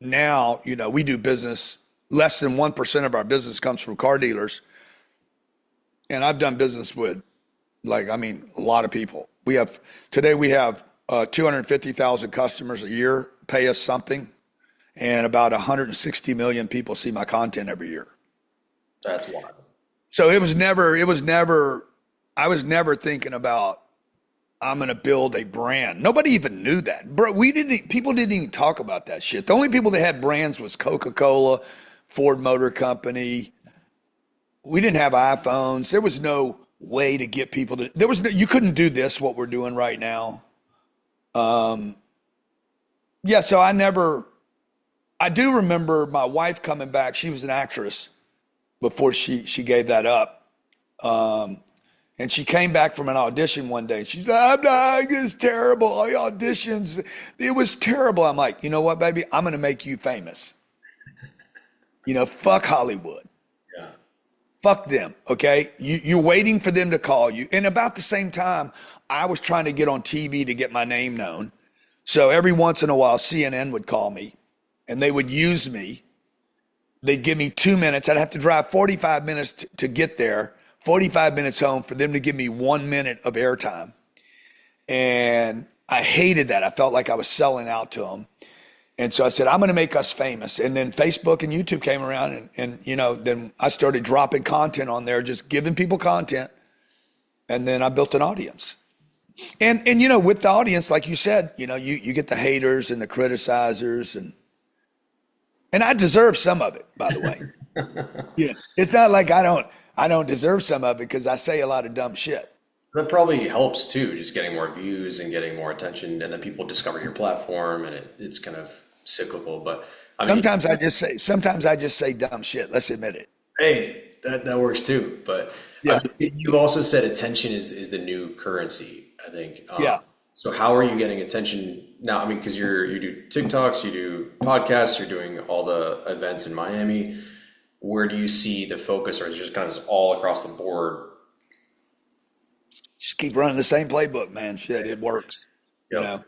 now, we do business. Less than 1% of our business comes from car dealers. And I've done business with, a lot of people. Today we have 250,000 customers a year pay us something. And about 160 million people see my content every year. That's wild. So I was never thinking about, I'm going to build a brand. Nobody even knew that. Bro, people didn't even talk about that shit. The only people that had brands was Coca-Cola, Ford Motor Company. We didn't have iPhones. There was no way to get people to, you couldn't do this, what we're doing right now. So I do remember my wife coming back. She was an actress before she gave that up. And she came back from an audition one day. She's like, it's terrible. All the auditions, it was terrible. I'm like, you know what, baby? I'm going to make you famous. Fuck Hollywood. Yeah. Fuck them, okay? You're waiting for them to call you. And about the same time, I was trying to get on TV to get my name known. So every once in a while, CNN would call me, and they would use me. They'd give me 2 minutes. I'd have to drive 45 minutes to get there. 45 minutes home for them to give me 1 minute of airtime. And I hated that. I felt like I was selling out to them. And so I said, I'm going to make us famous. And then Facebook and YouTube came around and then I started dropping content on there, just giving people content. And then I built an audience. And with the audience, like you said, you get the haters and the criticizers and I deserve some of it, by the way. It's not like I don't deserve some of it because I say a lot of dumb shit. That probably helps too, just getting more views and getting more attention, and then people discover your platform, and it's kind of cyclical. But sometimes I just say dumb shit. Let's admit it. Hey, that works too. But yeah, you've also said attention is the new currency, I think. Yeah. So how are you getting attention now? Because you do TikToks, you do podcasts, you're doing all the events in Miami. Where do you see the focus, or is it just kind of all across the board? Just keep running the same playbook, man. Shit, it works. Yep.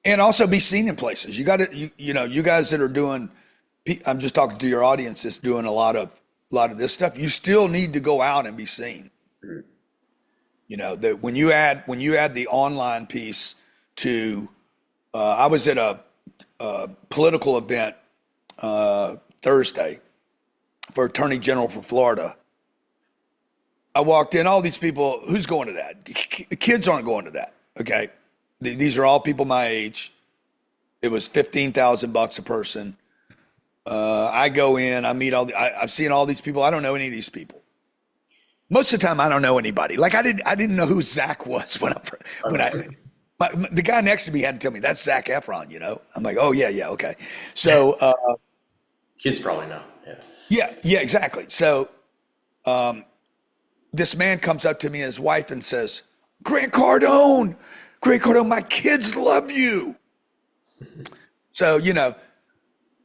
And also be seen in places. You got to, you guys that are doing. I'm just talking to your audience that's doing a lot of this stuff. You still need to go out and be seen. Mm-hmm. That when you add the online piece to, I was at a political event Thursday for Attorney General for Florida. I walked in, all these people, who's going to that? Kids aren't going to that, okay? These are all people my age. It was $15,000 a person. I go in, I meet I've seen all these people. I don't know any of these people. Most of the time, I don't know anybody. Like I didn't know who Zach was the guy next to me had to tell me that's Zac Efron. I'm like, oh yeah, okay. So kids probably know. Yeah, exactly. So this man comes up to me and his wife and says, Grant Cardone, my kids love you. So,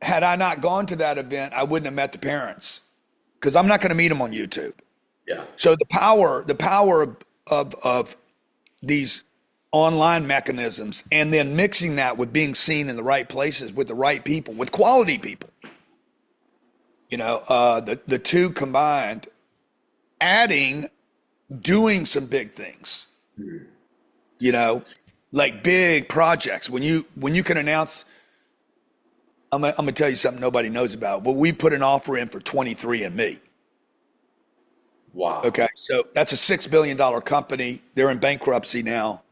had I not gone to that event, I wouldn't have met the parents because I'm not going to meet them on YouTube. Yeah. So the power of these online mechanisms and then mixing that with being seen in the right places with the right people, with quality people, the two combined, doing some big things, like big projects. When you can announce, I'm gonna tell you something nobody knows about. But we put an offer in for 23andMe. Wow. Okay, so that's a $6 billion company. They're in bankruptcy now.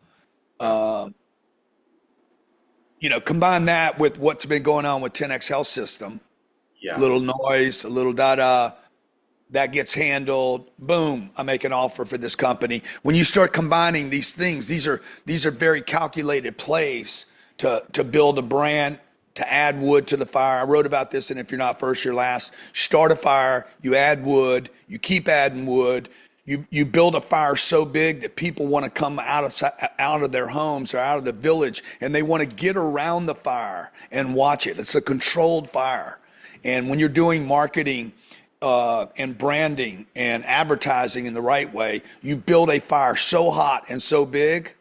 Combine that with what's been going on with 10X Health System. Yeah. A little noise, a little da-da. That gets handled. Boom, I make an offer for this company. When you start combining these things, these are very calculated plays to build a brand, to add wood to the fire. I wrote about this, and if you're not first, you're last. Start a fire, you add wood, you keep adding wood. You build a fire so big that people want to come out of their homes or out of the village, and they want to get around the fire and watch it. It's a controlled fire. And when you're doing marketing and branding and advertising in the right way, you build a fire so hot and so big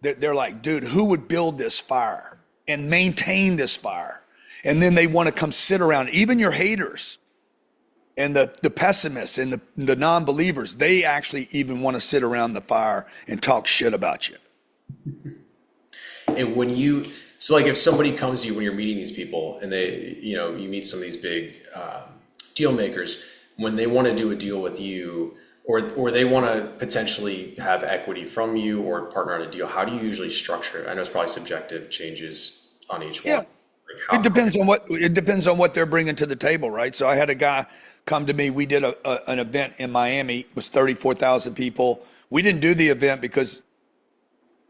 that they're like, dude, who would build this fire and maintain this fire? And then they want to come sit around, even your haters and the pessimists and the non-believers, they actually even want to sit around the fire and talk shit about you. And so like if somebody comes to you when you're meeting these people and you meet some of these big deal makers, when they want to do a deal with you or they want to potentially have equity from you or partner on a deal, how do you usually structure it? I know it's probably subjective, changes on each one. Yeah. It depends on what they're bringing to the table, right? So I had a guy come to me. We did an event in Miami. It was 34,000 people. We didn't do the event because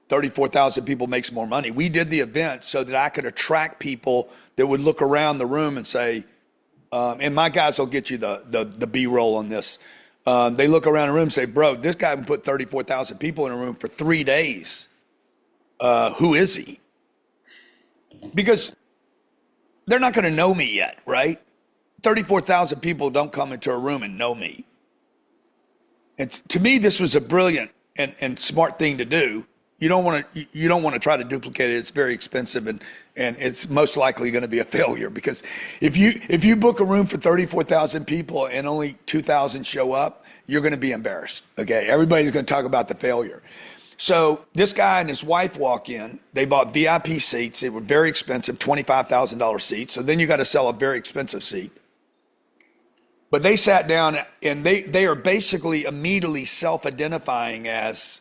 34,000 people makes more money. We did the event so that I could attract people that would look around the room and say, and my guys will get you the B-roll on this. They look around the room and say, bro, this guy can put 34,000 people in a room for 3 days. Who is he? Because they're not going to know me yet, right? 34,000 people don't come into a room and know me. And to me, this was a brilliant and smart thing to do. You don't want to try to duplicate it. It's very expensive and it's most likely going to be a failure, because if you book a room for 34,000 people and only 2,000 show up, you're going to be embarrassed. Okay, everybody's going to talk about the failure. So this guy and his wife walk in. They bought VIP seats. They were very expensive, $25,000 seats. So then you got to sell a very expensive seat. But they sat down and they are basically immediately self-identifying as,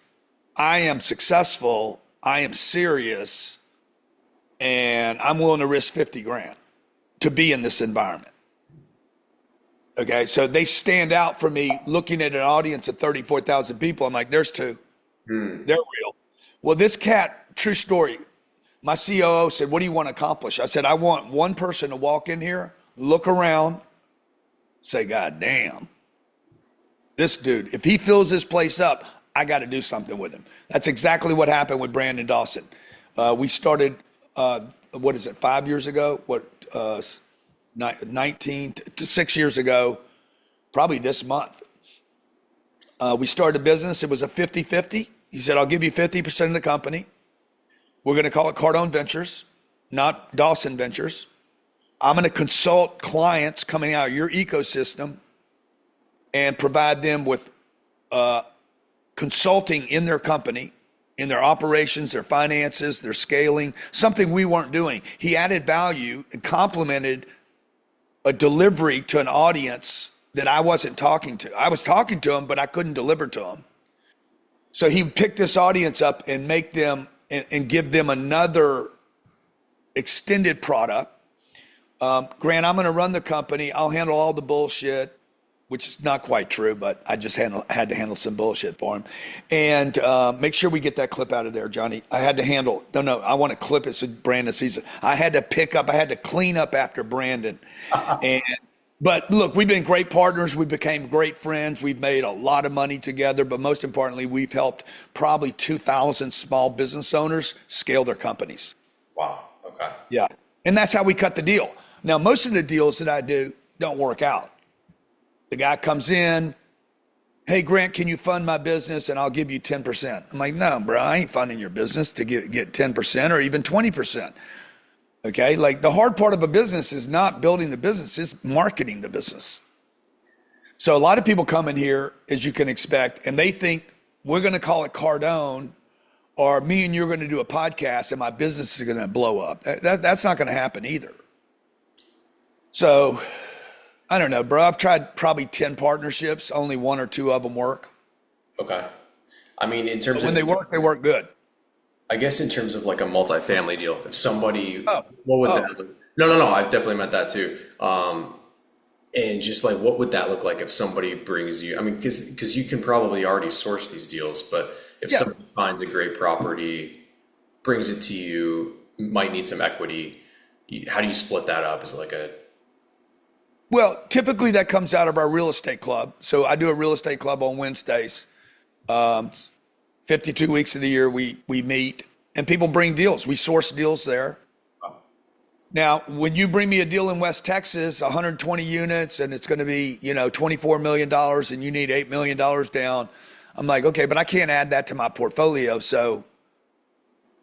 I am successful, I am serious, and I'm willing to risk 50 grand to be in this environment. Okay, so they stand out for me looking at an audience of 34,000 people. I'm like, there's two. They're real. Well, this cat, true story, my COO said, what do you want to accomplish? I said, I want one person to walk in here, look around, say, God damn, this dude, if he fills this place up, I got to do something with him. That's exactly what happened with Brandon Dawson. We started, 5 years ago? 6 years ago, probably this month. We started a business. It was a 50-50. He said, I'll give you 50% of the company. We're going to call it Cardone Ventures, not Dawson Ventures. I'm going to consult clients coming out of your ecosystem and provide them with consulting in their company, in their operations, their finances, their scaling, something we weren't doing. He added value and complemented a delivery to an audience that I wasn't talking to. I was talking to them, but I couldn't deliver to them. So he picked this audience up and make them and give them another extended product. Grant, I'm going to run the company. I'll handle all the bullshit, which is not quite true, but I just had to handle some bullshit for him. And make sure we get that clip out of there, Johnny. I had to handle, no, I want to clip it so Brandon sees it. I had to clean up after Brandon. But look, we've been great partners. We became great friends. We've made a lot of money together, but most importantly, we've helped probably 2,000 small business owners scale their companies. Wow, okay. Yeah, and that's how we cut the deal. Now, most of the deals that I do don't work out. The guy comes in, hey, Grant, can you fund my business and I'll give you 10%? I'm like, no, bro, I ain't funding your business to get 10% or even 20%. Okay, like the hard part of a business is not building the business, it's marketing the business. So a lot of people come in here, as you can expect, and they think we're going to call it Cardone or me and you're going to do a podcast and my business is going to blow up. That's not going to happen either. So I don't know, bro. I've tried probably 10 partnerships. Only one or two of them work. Okay. I mean, in terms But when of, they work good. I guess in terms of like a multifamily deal, if somebody, Oh, what would oh. that look? No, I definitely meant that too. And just like, what would that look like if somebody brings you, I mean, because you can probably already source these deals, but if Yeah. somebody finds a great property, brings it to you, might need some equity, how do you split that up? Is it like a, Well, typically that comes out of our real estate club. So I do a real estate club on Wednesdays. 52 weeks of the year we meet and people bring deals. We source deals there. Now, when you bring me a deal in West Texas, 120 units, and it's going to be, $24 million and you need $8 million down, I'm like, okay, but I can't add that to my portfolio. So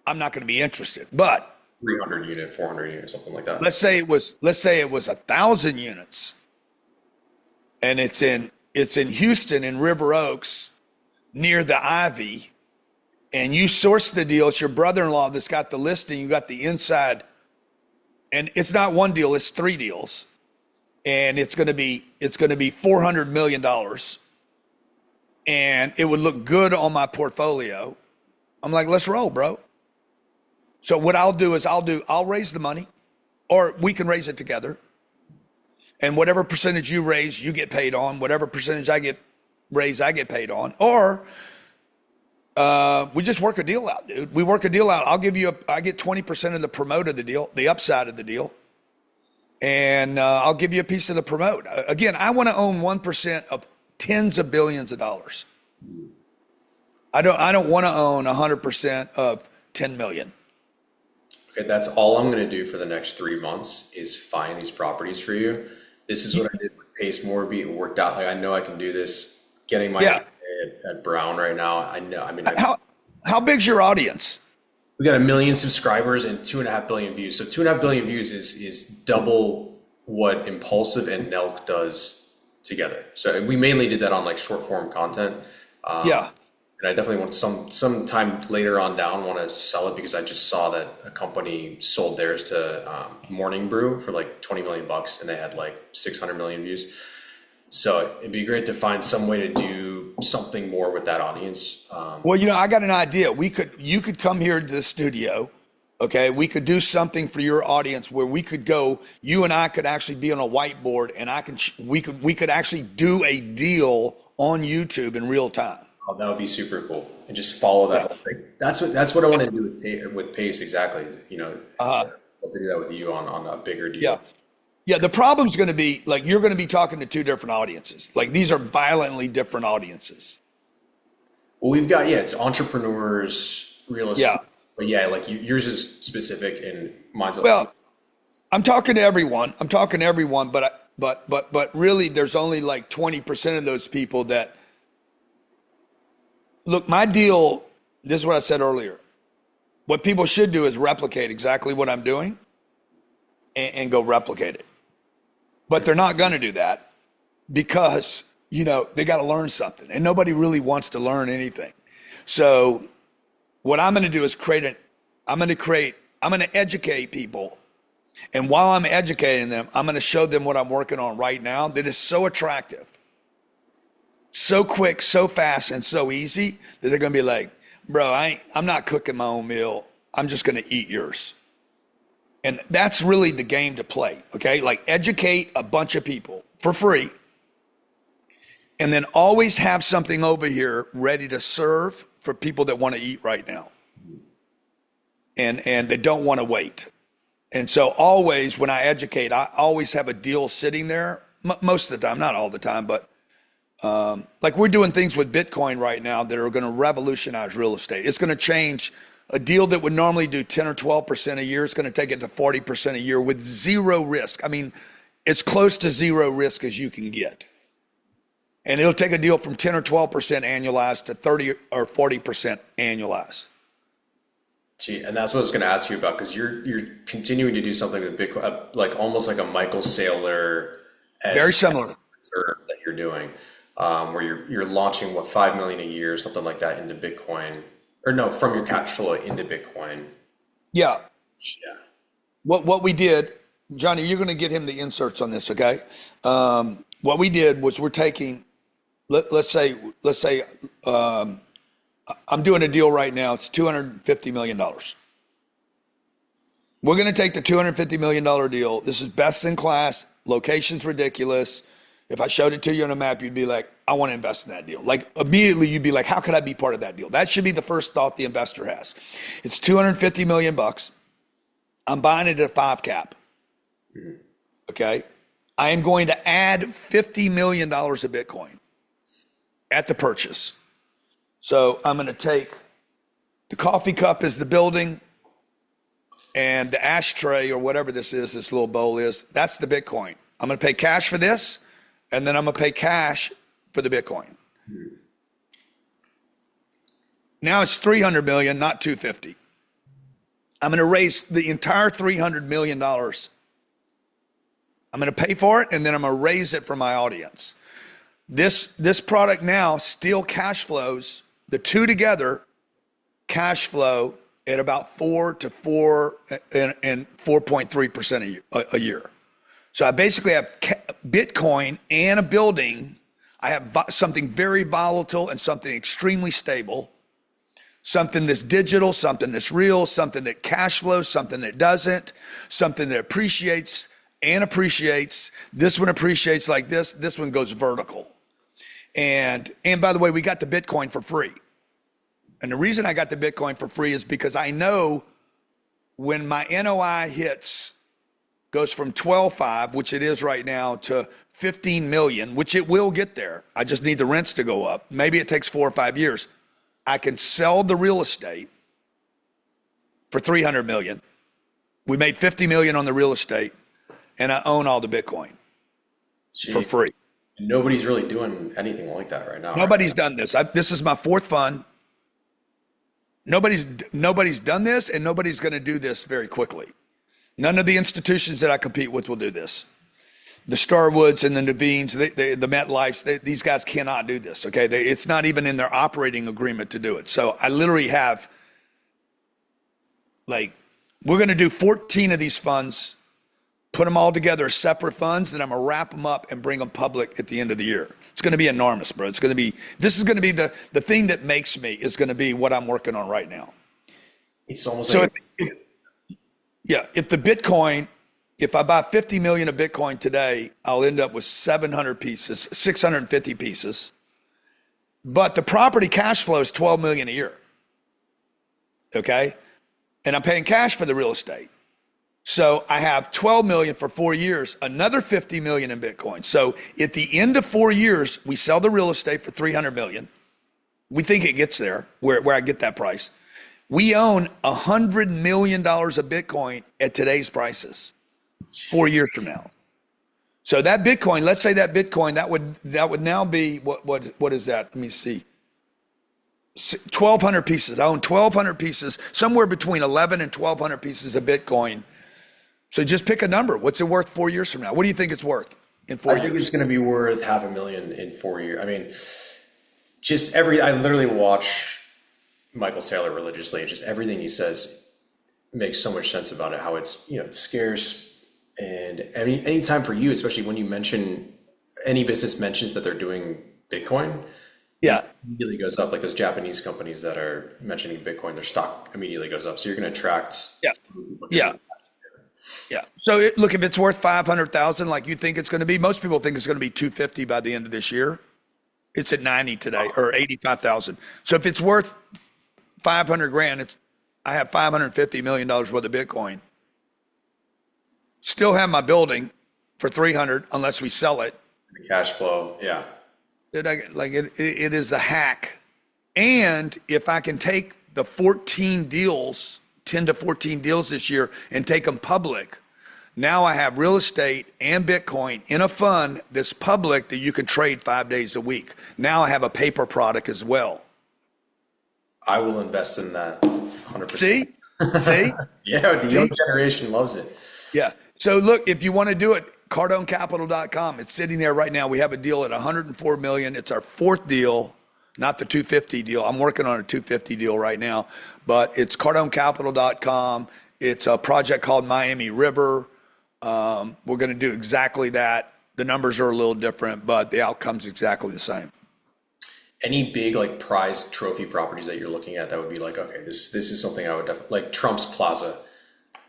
I'm not going to be interested. But 300 unit, 400 unit, something like that? let's say it was 1,000 units and it's in Houston in River Oaks near the Ivy, and you source the deal. It's your brother-in-law that's got the listing. You got the inside, and it's not one deal, it's 3 deals. And it's going to be $400 million. And it would look good on my portfolio. I'm like, let's roll, bro. So what I'll do is I'll raise the money, or we can raise it together. And whatever percentage you raise, you get paid on. Whatever percentage I get raised, I get paid on. Or we just work a deal out, dude. We work a deal out. I get 20% of the promote of the deal, the upside of the deal. And I'll give you a piece of the promote. Again, I want to own 1% of tens of billions of dollars. I don't want to own 100% of 10 million. Okay, that's all I'm going to do for the next 3 months is find these properties for you. This is what I did with Pace Morby. It worked out. Like, I know I can do this. Getting my at Brown right now. I know. I mean, How big's your audience? we got 1 million subscribers and 2.5 billion views. So 2.5 billion views is double what Impulsive and Nelk does together. So we mainly did that on like short form content. And I definitely want some time later on down want to sell it because I just saw that a company sold theirs to Morning Brew for like 20 million bucks and they had like 600 million views. So it'd be great to find some way to do something more with that audience. Well, I got an idea. You could come here to the studio. Okay. We could do something for your audience where we could go, you and I could actually be on a whiteboard and we could actually do a deal on YouTube in real time. Oh, that would be super cool, and just follow that whole thing. That's what I want to do with Pace exactly. I'll do that with you on a bigger deal. Yeah. The problem's going to be like you're going to be talking to 2 different audiences. Like these are violently different audiences. Well, we've got it's entrepreneurs, real estate. Yeah. But like yours is specific, and mine's. Well, I'm talking to everyone. But really, there's only like 20% of those people that. Look, my deal, this is what I said earlier. What people should do is replicate exactly what I'm doing and go replicate it. But they're not going to do that because, they got to learn something and nobody really wants to learn anything. So what I'm going to do is I'm going to educate people. And while I'm educating them, I'm going to show them what I'm working on right now that is so attractive. So quick, so fast, and so easy that they're going to be like, bro, I'm not cooking my own meal. I'm just going to eat yours. And that's really the game to play, okay? Like educate a bunch of people for free and then always have something over here ready to serve for people that want to eat right now. And they don't want to wait. And so always when I educate, I always have a deal sitting there most of the time, not all the time, but like we're doing things with Bitcoin right now that are going to revolutionize real estate. It's going to change a deal that would normally do 10 or 12% a year. It's going to take it to 40% a year with zero risk. I mean, it's close to zero risk as you can get. And it'll take a deal from 10 or 12% annualized to 30 or 40% annualized. Gee, and that's what I was going to ask you about because you're continuing to do something with Bitcoin, like almost like a Michael Saylor. Very similar. That you're doing. Where you're launching 5 million a year, something like that into Bitcoin. Or no, from your cash flow into Bitcoin. Yeah. Yeah. What we did, Johnny, you're going to get him the inserts on this, okay? What we did was we're taking, let's say I'm doing a deal right now. It's $250 million. We're going to take the $250 million deal. This is best in class. Location's ridiculous. If I showed it to you on a map, you'd be like, I want to invest in that deal. Like immediately you'd be like, how could I be part of that deal? That should be the first thought the investor has. It's 250 million bucks. I'm buying it at a 5 cap. Okay. I am going to add $50 million of Bitcoin at the purchase. So I'm going to take the coffee cup as the building and the ashtray or whatever this is, this little bowl is, that's the Bitcoin. I'm going to pay cash for this, and then I'm going to pay cash for the Bitcoin. Now it's 300 million, not 250. I'm going to raise the entire $300 million. I'm going to pay for it, and then I'm going to raise it for my audience. This product now still cash flows, the two together cash flow at about 4 to 4 and 4.3% a year. So I basically have Bitcoin and a building. I have something very volatile and something extremely stable, something that's digital, something that's real, something that cash flows, something that doesn't, something that appreciates and appreciates. This one appreciates like this. This one goes vertical. And by the way, we got the Bitcoin for free. And the reason I got the Bitcoin for free is because I know when my NOI hits, goes from 12.5, which it is right now, to 15 million, which it will get there. I just need the rents to go up. Maybe it takes 4 or 5 years. I can sell the real estate for 300 million. We made 50 million on the real estate, and I own all the Bitcoin for free. Nobody's really doing anything like that right now. Nobody's done this. This is my 4th fund. Nobody's done this, and nobody's going to do this very quickly. None of the institutions that I compete with will do this. The Starwoods and the Navines, the MetLifes, these guys cannot do this. Okay, it's not even in their operating agreement to do it. So I literally have, like, we're going to do 14 of these funds, put them all together as separate funds, then I'm going to wrap them up and bring them public at the end of the year. It's going to be enormous, bro. This is going to be the thing that makes me is going to be what I'm working on right now. It's almost so like if the Bitcoin, if I buy 50 million of Bitcoin today, I'll end up with 700 pieces, 650 pieces. But the property cash flow is 12 million a year. Okay? And I'm paying cash for the real estate. So I have 12 million for 4 years, another 50 million in Bitcoin. So at the end of 4 years, we sell the real estate for 300 million. We think it gets there where I get that price. We own $100 million of Bitcoin at today's prices 4 years from now. So that Bitcoin, let's say that Bitcoin, that would now be, what is that? Let me see. 1,200 pieces. I own 1,200 pieces, somewhere between 11 and 1,200 pieces of Bitcoin. So just pick a number. What's it worth 4 years from now? What do you think it's worth in 4 years? I think it's going to be worth $500,000 in 4 years. I mean, I literally watch Michael Saylor religiously, and just everything he says makes so much sense about it, how it's, it's scarce. And I mean, anytime for you, especially when you mention, any business mentions that they're doing Bitcoin, it immediately goes up. Like those Japanese companies that are mentioning Bitcoin, their stock immediately goes up. So you're going to attract people. Yeah. So look, if it's worth 500,000, like you think it's going to be, most people think it's going to be 250 by the end of this year. It's at 90 today, or 85,000. So if it's worth 500 grand, I have $550 million worth of Bitcoin. Still have my building for 300 unless we sell it. The cash flow, yeah. It is a hack. And if I can take the 14 deals, 10 to 14 deals this year and take them public, now I have real estate and Bitcoin in a fund that's public that you can trade 5 days a week. Now I have a paper product as well. I will invest in that 100%. See? Yeah, the young generation loves it. Yeah. So look, if you want to do it, CardoneCapital.com. It's sitting there right now. We have a deal at 104 million. It's our 4th deal. not the 250 deal. I'm working on a 250 deal right now, but it's CardoneCapital.com. It's a project called Miami River. We're going to do exactly that. The numbers are a little different, but the outcome's exactly the same. Any big like prize trophy properties that you're looking at that would be like, okay, this is something I would definitely like. Trump's Plaza.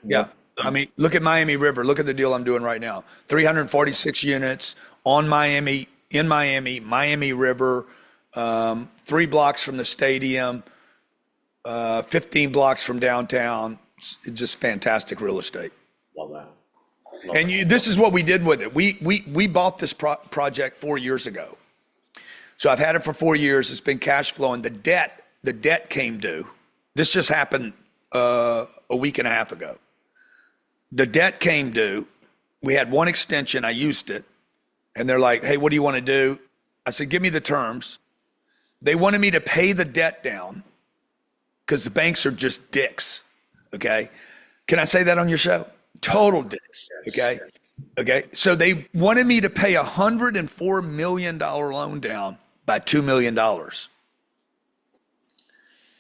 Yeah. I mean, look at Miami River. Look at the deal I'm doing right now. 346 units on Miami, in Miami, Miami River, 3 blocks from the stadium, 15 blocks from downtown. It's just fantastic real estate. Love that. This is what we did with it. We bought this project 4 years ago. So I've had it for 4 years. It's been cash flowing. The debt came due. This just happened a week and a half ago. The debt came due. We had one extension. I used it. And they're like, hey, what do you want to do? I said, give me the terms. They wanted me to pay the debt down because the banks are just dicks. Okay. Can I say that on your show? Total dicks. Okay. Okay. So they wanted me to pay $104 million loan down by $2 million.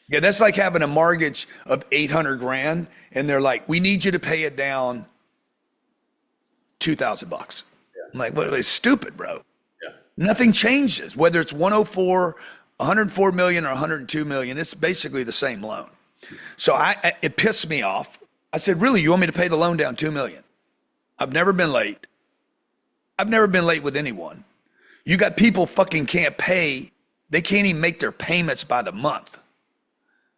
Yeah, that's like having a mortgage of 800 grand. And they're like, we need you to pay it down $2,000. I'm like, well, it's stupid, bro. Yeah. Nothing changes. Whether it's 104 million or 102 million, it's basically the same loan. So it pissed me off. I said, really, you want me to pay the loan down 2 million? I've never been late. I've never been late with anyone. You got people fucking can't pay. They can't even make their payments by the month.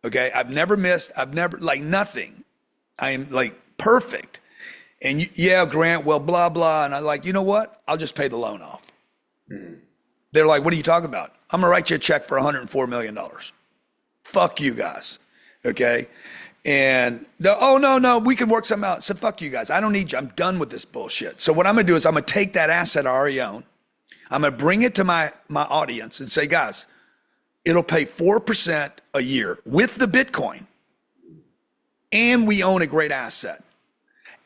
Okay. I've never missed. I've never like nothing. I am like perfect. And yeah, Grant, well, blah, blah. And I'm like, you know what? I'll just pay the loan off. Mm-hmm. They're like, what are you talking about? I'm going to write you a check for $104 million. Fuck you guys. Okay. And no, we can work something out. So fuck you guys. I don't need you. I'm done with this bullshit. So what I'm going to do is I'm going to take that asset I already own. I'm going to bring it to my audience and say, guys, it'll pay 4% a year with the Bitcoin. And we own a great asset.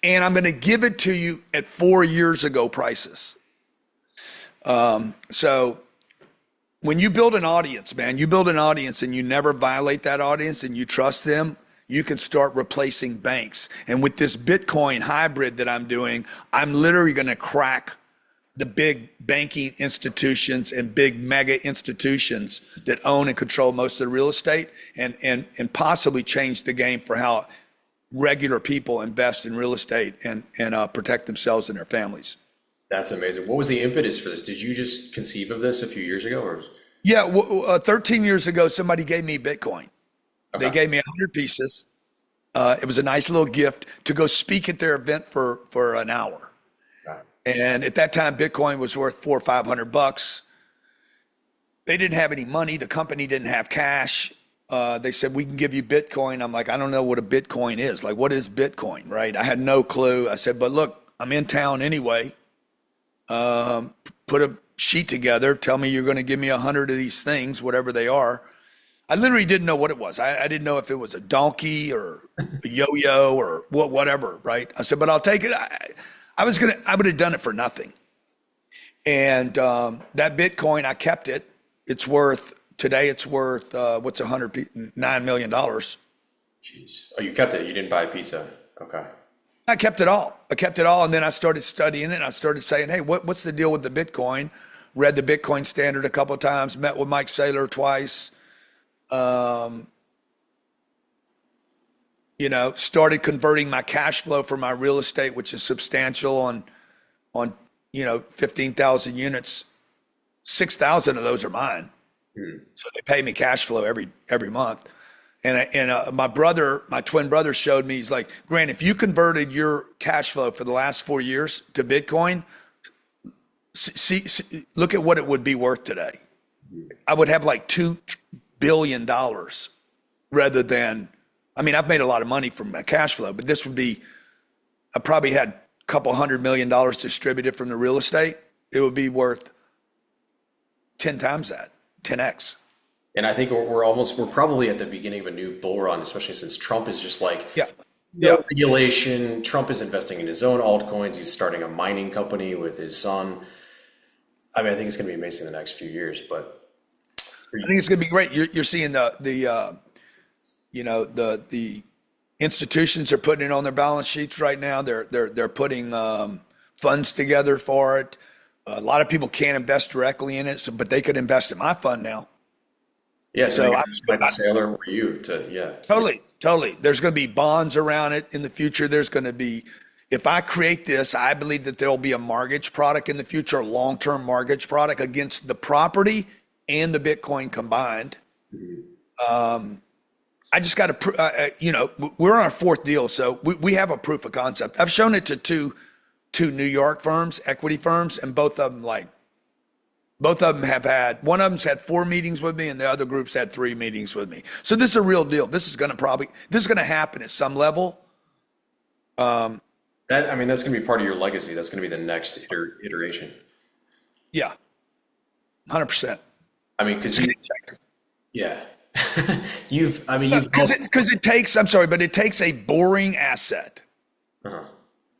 And I'm going to give it to you at 4 years ago prices. So when you build an audience, man, you build an audience and you never violate that audience and you trust them, you can start replacing banks. And with this Bitcoin hybrid that I'm doing, I'm literally going to crack the big banking institutions and big mega institutions that own and control most of the real estate and possibly change the game for how regular people invest in real estate and protect themselves and their families. That's amazing. What was the impetus for this? Did you just conceive of this a few years ago? Or? Yeah, 13 years ago, somebody gave me Bitcoin. Okay. They gave me 100 pieces. It was a nice little gift to go speak at their event for an hour. Right. And at that time, Bitcoin was worth $400 or $500. They didn't have any money. The company didn't have cash. They said, we can give you Bitcoin. I'm like, I don't know what a Bitcoin is. Like, what is Bitcoin, right? I had no clue. I said, but look, I'm in town anyway. Put a sheet together. Tell me you're going to give me 100 of these things, whatever they are. I literally didn't know what it was. I didn't know if it was a donkey or a yo-yo or whatever, right? I said, but I'll take it. I would have done it for nothing. And that Bitcoin, I kept it. Today it's worth, what's $9 million. Jeez. Oh, you kept it. You didn't buy a pizza. Okay. I kept it all. And then I started studying it. And I started saying, hey, what's the deal with the Bitcoin? Read the Bitcoin Standard a couple of times, met with Mike Saylor twice. Started converting my cash flow for my real estate, which is substantial on 15,000 units. 6,000 of those are mine. So they pay me cash flow every month. And my twin brother showed me, he's like, Grant, if you converted your cash flow for the last 4 years to Bitcoin, see, look at what it would be worth today. I would have like $2 billion rather than, I've made a lot of money from my cash flow, but this would be, I probably had a couple $100 million distributed from the real estate. It would be worth 10 times that, 10x. And I think we're probably at the beginning of a new bull run, especially since Trump is just like, no regulation. Trump is investing in his own altcoins. He's starting a mining company with his son. I think it's going to be amazing the next few years, but I think it's going to be great. You're seeing the institutions are putting it on their balance sheets right now. They're putting funds together for it. A lot of people can't invest directly in it, but they could invest in my fund now. Yeah, so So Michael Saylor or you to, yeah. totally. There's going to be bonds around it in the future. There's going to be, if I create this, I believe that there'll be a mortgage product in the future, a long-term mortgage product against the property and the Bitcoin combined. I just got to, we're on our fourth deal, so we have a proof of concept. I've shown it to two New York firms, equity firms, and both of them have had, one of them's had 4 meetings with me and the other group's had 3 meetings with me. So this is a real deal. This is going to happen at some level. That's going to be part of your legacy. That's going to be the next iteration. Yeah, 100%. I mean, because yeah, you've because it takes, I'm sorry, but it takes a boring asset.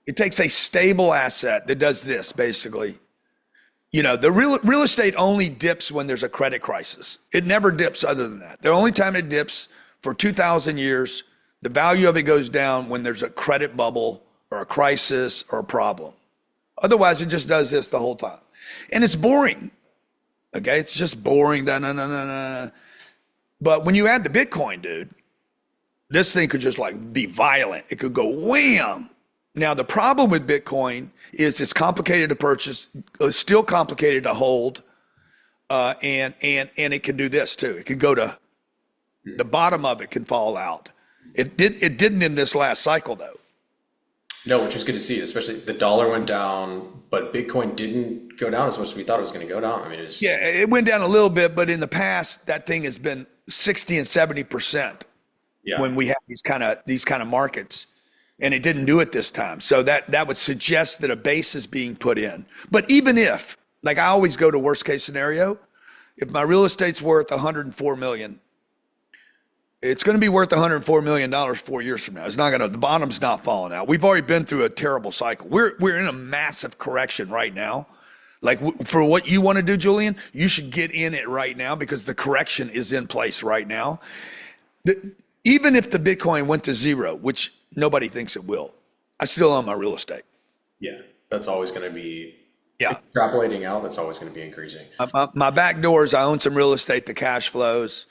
It takes a stable asset that does this basically. The real estate only dips when there's a credit crisis. It never dips other than that. The only time it dips for 2,000 years, the value of it goes down when there's a credit bubble or a crisis or a problem. Otherwise, it just does this the whole time. And it's boring. Okay, it's just boring. But when you add the Bitcoin, dude, this thing could just like be violent. It could go wham. Now, the problem with Bitcoin is it's complicated to purchase, it's still complicated to hold, and it can do this too. It can go to the bottom of it can fall out. It didn't in this last cycle though. No, which is good to see. Especially the dollar went down, but Bitcoin didn't go down as much as we thought it was going to go down. I mean, it went down a little bit, but in the past, that thing has been 60 and 70% when we have these kind of markets. And it didn't do it this time. So that would suggest that a base is being put in. But even if, like I always go to worst case scenario, if my real estate's worth 104 million, it's going to be worth 104 million dollars 4 years from now. It's not going to, the bottom's not falling out. We've already been through a terrible cycle. We're in a massive correction right now. Like for what you want to do, Julian, you should get in it right now because the correction is in place right now. Even if the Bitcoin went to zero, which nobody thinks it will, I still own my real estate. Yeah, that's always going to be extrapolating out. That's always going to be increasing. My back door is I own some real estate. The cash flows.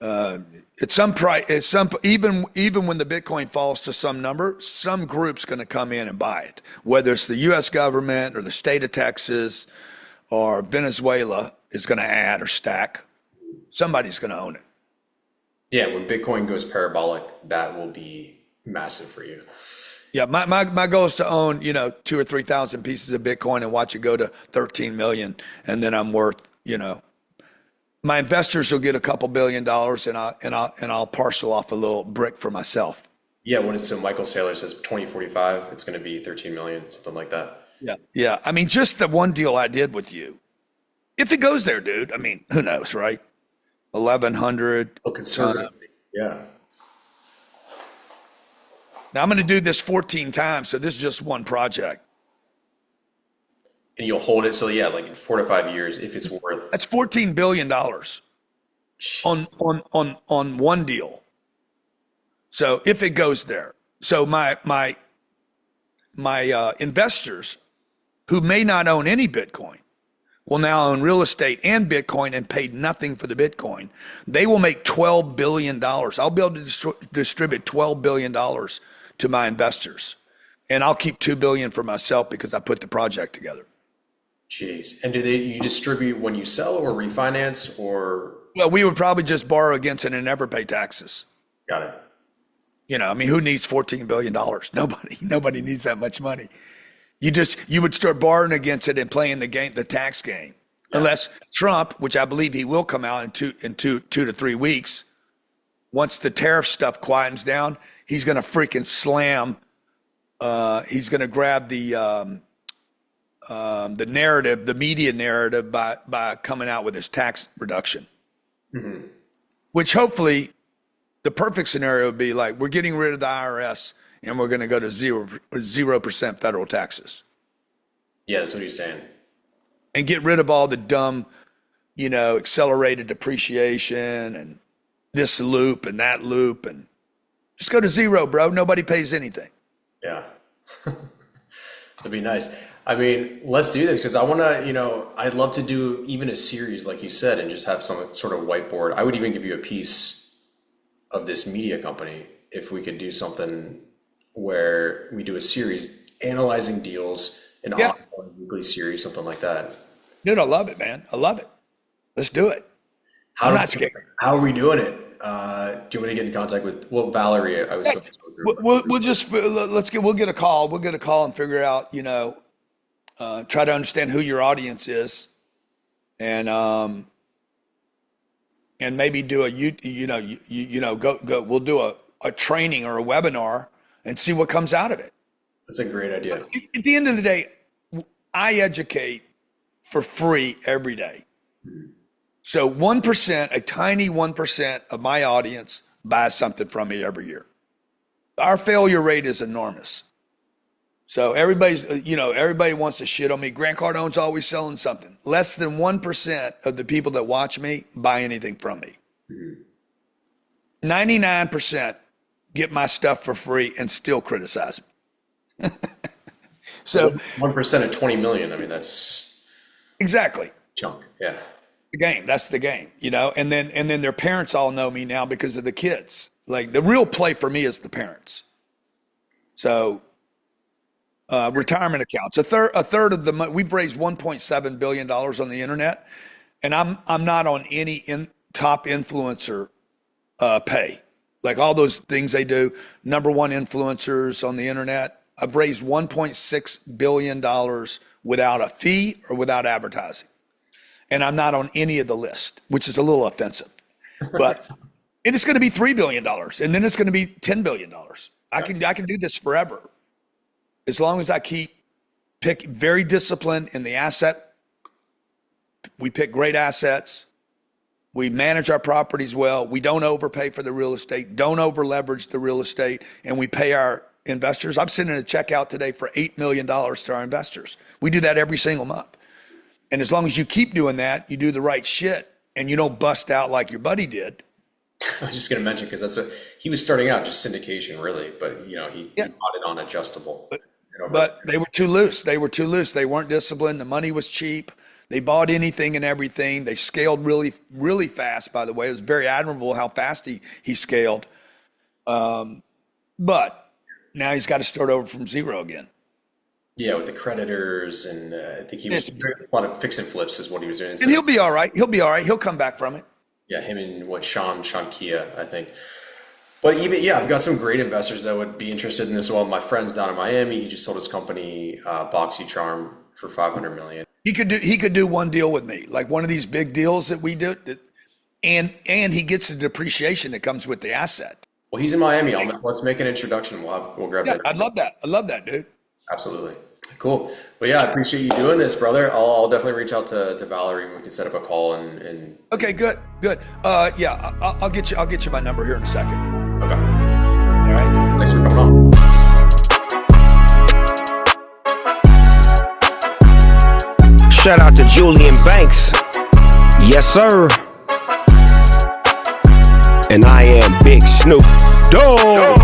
At some price, even when the Bitcoin falls to some number, some group's going to come in and buy it. Whether it's the U.S. government or the state of Texas or Venezuela is going to add or stack. Somebody's going to own it. Yeah, when Bitcoin goes parabolic, that will be massive for you. Yeah, my goal is to own 2,000 or 3,000 pieces of Bitcoin and watch it go to 13 million, and then I'm worth my investors will get a couple $2 billion, and I'll parcel off a little brick for myself. Yeah, so Michael Saylor says 2045, it's going to be 13 million, something like that. Yeah. I mean, just the one deal I did with you, if it goes there, dude. I mean, who knows, right? 1,100. Oh, conservatively, yeah. Now I'm going to do this 14 times, so this is just one project. And you'll hold it, so yeah, like in 4 to 5 years, if it's worth. That's $14 billion on one deal. So if it goes there, so my investors who may not own any Bitcoin will now own real estate and Bitcoin and paid nothing for the Bitcoin. They will make $12 billion. I'll be able to distribute $12 billion to my investors. And I'll keep $2 billion for myself because I put the project together. Jeez. And you distribute when you sell or refinance or? Well, we would probably just borrow against it and never pay taxes. Got it. I mean, who needs $14 billion? Nobody needs that much money. You would start borrowing against it and playing the tax game. Yeah. Unless Trump, which I believe he will come out in two to 3 weeks, once the tariff stuff quietens down, he's going to freaking slam. He's going to grab the narrative, the media narrative, by coming out with his tax reduction, which hopefully the perfect scenario would be like, we're getting rid of the IRS and we're going to go to 0% federal taxes. Yeah, that's what he's saying. And get rid of all the dumb accelerated depreciation and this loop and that loop, and just go to zero, bro. Nobody pays anything. Yeah. That'd be nice. I mean, let's do this because I want to, I'd love to do even a series like you said and just have some sort of whiteboard. I would even give you a piece of this media company if we could do something where we do a series analyzing deals, an ongoing weekly series, something like that. Dude, I love it, man. I love it. Let's do it. I'm not scared. How are we doing it? Do you want to get in contact with Valerie? I was we'll get a call. We'll get a call and figure out, try to understand who your audience is, and maybe do we'll do a training or a webinar and see what comes out of it. That's a great idea. At the end of the day, I educate for free every day. So 1%, a tiny 1% of my audience buys something from me every year. Our failure rate is enormous. So everybody wants to shit on me. Grant Cardone's always selling something. Less than 1% of the people that watch me buy anything from me. 99% get my stuff for free and still criticize me. So 1% of 20 million. I mean, that's exactly chunk. Yeah. The game. That's the game, and then their parents all know me now because of the kids. Like the real play for me is the parents. So retirement accounts, a third of the money. We've raised $1.7 billion on the internet, and I'm not on any top influencer pay. Like all those things they do, number one influencers on the internet. I've raised $1.6 billion without a fee or without advertising. And I'm not on any of the list, which is a little offensive. But and it's going to be $3 billion, and then it's going to be $10 billion. I can do this forever, as long as I pick very disciplined in the asset. We pick great assets. We manage our properties well. We don't overpay for the real estate, don't over leverage the real estate, and we pay our investors. I'm sending a check out today for $8 million to our investors. We do that every single month. And as long as you keep doing that, you do the right shit, and you don't bust out like your buddy did. I was just going to mention, because that's what he was starting out, just syndication really, but he bought it on adjustable. But they were too loose. They weren't disciplined. The money was cheap. They bought anything and everything. They scaled really, really fast, by the way. It was very admirable how fast he scaled. But now he's got to start over from zero again. Yeah, with the creditors, and I think he was a lot of fix and flips is what he was doing. And he'll be all right. He'll come back from it. Yeah, him and Sean Kia, I think. But I've got some great investors that would be interested in this. Well, my friend's down in Miami. He just sold his company, BoxyCharm, for $500 million. He could do one deal with me, like one of these big deals that we do, and he gets the depreciation that comes with the asset. Well, he's in Miami. Let's make an introduction. We'll grab that. I'd love that, dude. Absolutely. Cool. Well, I appreciate you doing this, brother. I'll definitely reach out to Valerie, and we can set up a call and Okay, good. I'll get you my number here in a second. Okay. All right. Thanks for coming on. Shout out to Julian Banks. Yes, sir. And I am Big Snoop Dogg.